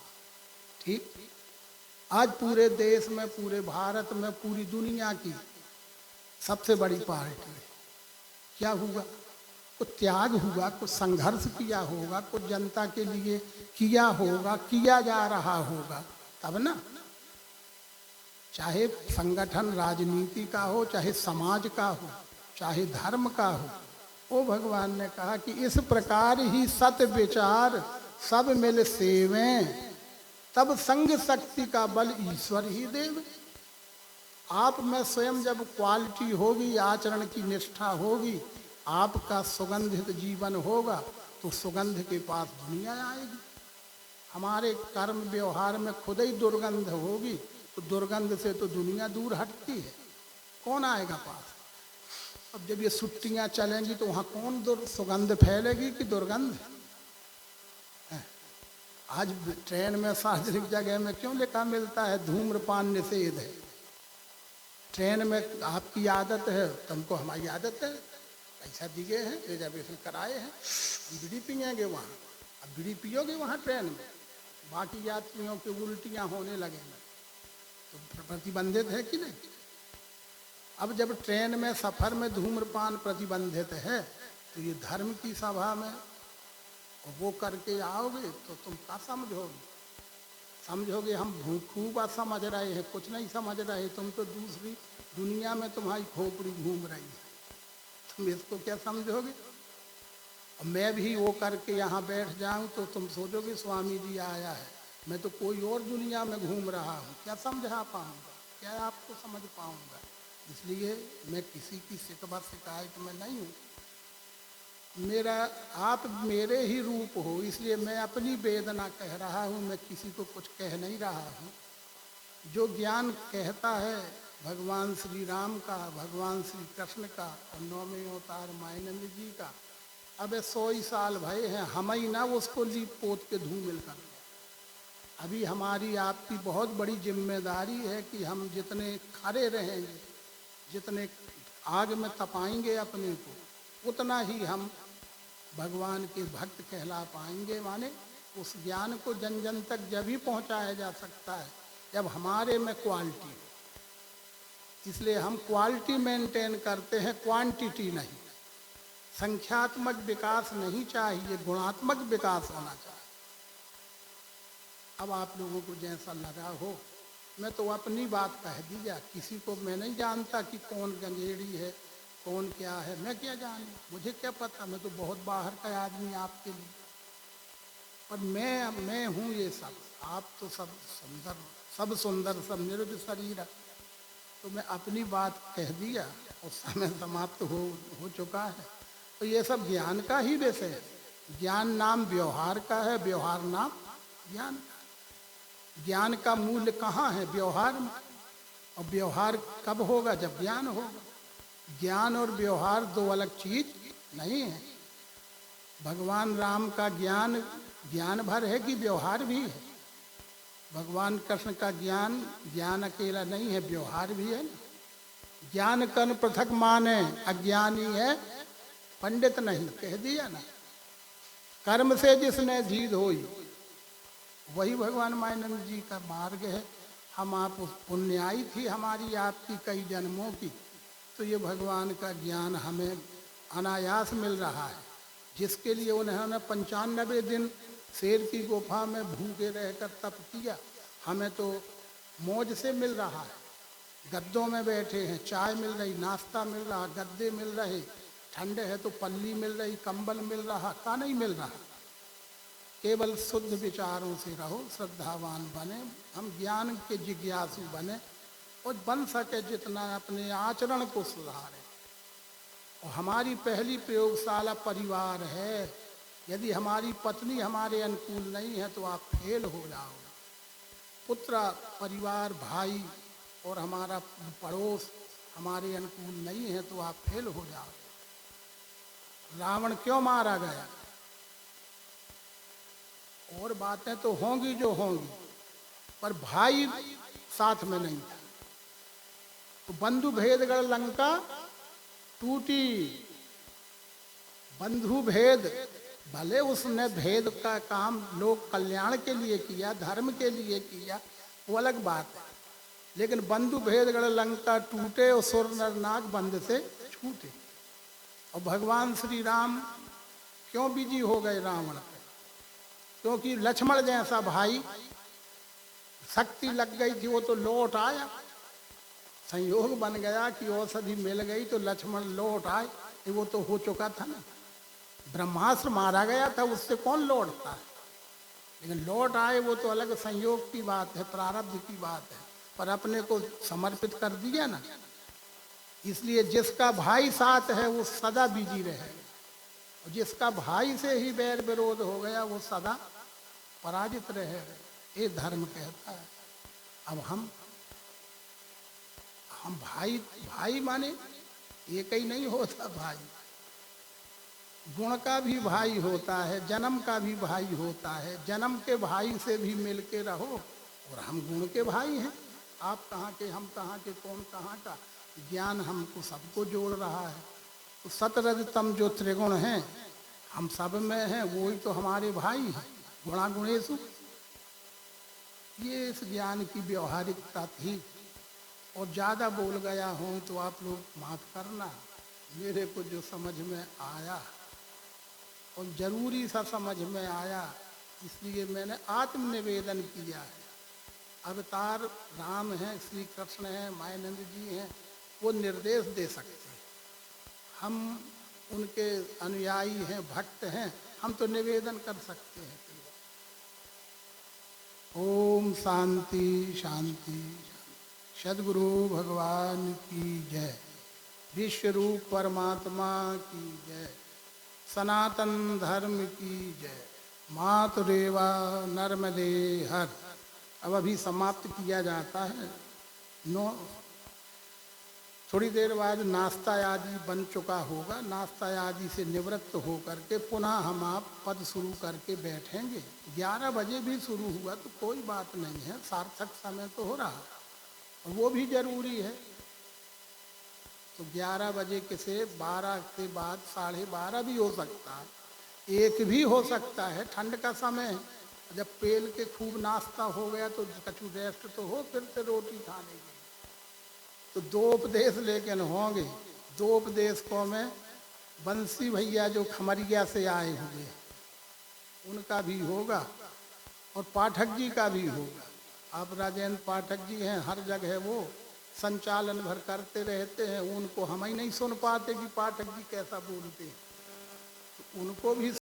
ठीक, आज पूरे देश में, पूरे भारत में, पूरी दुनिया की सबसे बड़ी पार्टी है। क्या हुआ? कुछ त्याग हुआ, कुछ संघर्ष किया होगा, कुछ जनता के लिए किया होगा, किया जा रहा होगा, तब ना। चाहे संगठन राजनीति का हो, चाहे समाज का हो, चाहे धर्म का हो। वो भगवान ने कहा कि इस प्रकार ही सत विचार सब मिल सेवें, तब संग शक्ति का बल ईश्वर ही देव। आप में स्वयं जब क्वालिटी होगी, आचरण की निष्ठा होगी, आपका सुगंधित जीवन होगा, तो सुगंध के पास दुनिया आएगी। हमारे कर्म व्यवहार में खुद ही दुर्गंध होगी, तो दुर्गंध से तो दुनिया दूर हटती है, कौन आएगा पास? अब जब ये छुट्टियां चलेंगी तो वहाँ कौन सुगंध फैलेगी कि दुर्गंध? आज ट्रेन में सार्वजनिक जगह में क्यों लिखा मिलता है धूम्रपान निषेध है? ट्रेन में आपकी आदत है, तुमको हमारी आदत है, पैसा दिए हैं, रिजर्वेशन कराए हैं, हम बीड़ी पियेंगे वहाँ। अब बीड़ी पियोगे वहाँ ट्रेन में, बाकी यात्रियों की उल्टियाँ होने लगेंगी, तो प्रतिबंधित है कि नहीं? अब जब ट्रेन में सफ़र में धूम्रपान प्रतिबंधित है, तो ये धर्म की सभा में वो करके आओगे तो तुम क्या समझोगे? समझोगे हम खूब समझ रहे हैं, कुछ नहीं समझ रहे। तुम तो दूसरी दुनिया में तुम्हारी खोपड़ी घूम रही है, तुम इसको क्या समझोगे? और मैं भी वो करके यहाँ बैठ जाऊँ तो तुम सोचोगे स्वामी जी आया है, मैं तो कोई और दुनिया में घूम रहा हूँ, क्या समझा पाऊँगा, क्या आपको समझ पाऊँगा। इसलिए मैं किसी की शिकवा शिकायत में नहीं हूँ। मेरा आप मेरे ही रूप हो, इसलिए मैं अपनी वेदना कह रहा हूँ, मैं किसी को कुछ कह नहीं रहा हूँ। जो ज्ञान कहता है भगवान श्री राम का, भगवान श्री कृष्ण का और 9वें अवतार मायानंद जी का, अब 100 ही साल भये हैं, हम ही ना उसको लीप पोत के धूमिल कर दें। अभी हमारी आपकी बहुत बड़ी जिम्मेदारी है कि हम जितने खड़े रहेंगे, जितने आग में तपाएंगे अपने को, उतना ही हम भगवान के भक्त कहला पाएंगे। माने उस ज्ञान को जन जन तक जब ही पहुंचाया जा सकता है जब हमारे में क्वालिटी हो। इसलिए हम क्वालिटी मेंटेन करते हैं, क्वांटिटी नहीं। संख्यात्मक विकास नहीं चाहिए, गुणात्मक विकास होना चाहिए। अब आप लोगों को जैसा लगा हो, मैं तो अपनी बात कह दिया, किसी को मैं नहीं जानता कि कौन गंजेड़ी है, कौन क्या है, मैं क्या जानूं, मुझे क्या पता, मैं तो बहुत बाहर का आदमी आपके लिए। पर मैं हूँ ये सब, आप तो सब सुंदर, सब निर्भ शरीर। तो मैं अपनी बात कह दिया और समय समाप्त हो चुका है। तो ये सब ज्ञान का ही विषय है। ज्ञान नाम व्यवहार का है, व्यवहार नाम ज्ञान का। ज्ञान का मूल्य कहाँ है? व्यवहार में। और व्यवहार कब होगा? जब ज्ञान होगा। ज्ञान और व्यवहार दो अलग चीज नहीं है। भगवान राम का ज्ञान ज्ञान भर है कि व्यवहार भी है। भगवान कृष्ण का ज्ञान अकेला नहीं है, व्यवहार भी है। ज्ञान कन पृथक माने, अज्ञानी है पंडित नहीं, कह दिया ना। कर्म से जिसने जीत होई, वही भगवान मायानंद जी का मार्ग है। हम आप पुण्याई थी हमारी आपकी कई जन्मों की, तो ये भगवान का ज्ञान हमें अनायास मिल रहा है। जिसके लिए उन्होंने 95 दिन शेर की गुफा में भूखे रहकर तप किया, हमें तो मौज से मिल रहा है। गद्दों में बैठे हैं, चाय मिल रही, नाश्ता मिल रहा, गद्दे मिल रहे, ठंड है तो पल्ली मिल रही, कंबल मिल रहा, का नहीं मिल रहा। केवल शुद्ध विचारों से रहो, श्रद्धावान बने, हम ज्ञान के जिज्ञासु बने और बन सके जितना अपने आचरण को सुधारें। और हमारी पहली प्रयोगशाला परिवार है। यदि हमारी पत्नी हमारे अनुकूल नहीं है तो आप फेल हो जाओगे। पुत्र, परिवार, भाई और हमारा पड़ोस हमारे अनुकूल नहीं है तो आप फेल हो जाओगे। रावण क्यों मारा गया? और बातें तो होंगी जो होंगी, पर भाई साथ में नहीं था। तो बंधु भेदगढ़ लंका टूटी। बंधु भेद, भले उसने भेद का काम लोक कल्याण के लिए किया, धर्म के लिए किया, वो अलग बात है। लेकिन बंधु भेदगढ़ लंका टूटे और सुर नर नाग बंध से छूटे। और भगवान श्री राम क्यों बिजी हो गए रावण पे? क्योंकि लक्ष्मण जैसा भाई, शक्ति लग गई थी, वो तो लौट आया। संयोग बन गया कि औषधि मिल गई तो लक्ष्मण लौट आए। वो तो हो चुका था ना, ब्रह्मास्त्र मारा गया था, उससे कौन लौटता है। लेकिन लौट आए वो तो अलग संयोग की बात है, प्रारब्ध की बात है। पर अपने को समर्पित कर दिया ना, इसलिए जिसका भाई साथ है वो सदा बिजी रहेगा। और जिसका भाई से ही बैर विरोध हो गया वो सदा पराजित रहेगा। ये धर्म कहता है। अब हम भाई माने एक ही नहीं होता भाई, गुण का भी भाई होता है, जन्म का भी भाई होता है। जन्म के भाई से भी मिल के रहो। और हम गुण के भाई हैं। आप कहाँ के, हम कहाँ के, कौन कहाँ का। ज्ञान हमको सबको जोड़ रहा है। तो सतरजतम जो त्रिगुण हैं हम सब में हैं, वो ही तो हमारे भाई हैं। गुणा गुणेशु, ये इस ज्ञान की व्यवहारिकता थी। और ज़्यादा बोल गया हूँ तो आप लोग माफ़ करना। मेरे को जो समझ में आया और ज़रूरी सा समझ में आया, इसलिए मैंने आत्मनिवेदन किया है। अवतार राम हैं, श्री कृष्ण हैं, मायानंद जी हैं, वो निर्देश दे सकते हैं। हम उनके अनुयायी हैं, भक्त हैं, हम तो निवेदन कर सकते हैं। ओम शांति शांति। सद्गुरु भगवान की जय। विश्व रूप परमात्मा की जय। सनातन धर्म की जय। मातुरेवा नर्मदे हर। अब अभी समाप्त किया जाता है। थोड़ी देर बाद नाश्ता आदि बन चुका होगा। नाश्ता आदि से निवृत्त होकर के पुनः हम आप पद शुरू करके बैठेंगे। 11 बजे भी शुरू हुआ तो कोई बात नहीं है, सार्थक समय तो हो रहा और वो भी जरूरी है। तो 11 बजे के से 12 के बाद 12:30 भी हो सकता है, 1 भी हो सकता है। ठंड का समय है, जब पेल के खूब नाश्ता हो गया तो कछु रेस्ट तो हो, फिर से रोटी खाने की। तो 2 उपदेश लेकिन होंगे। 2 उपदेश को में बंसी भैया जो खमरिया से आए हुए उनका भी होगा और पाठक जी का भी होगा। आप राजेंद्र पाठक जी हैं, हर जगह वो संचालन भर करते रहते हैं। उनको हम ही नहीं सुन पाते कि पाठक जी कैसा बोलते हैं, तो उनको भी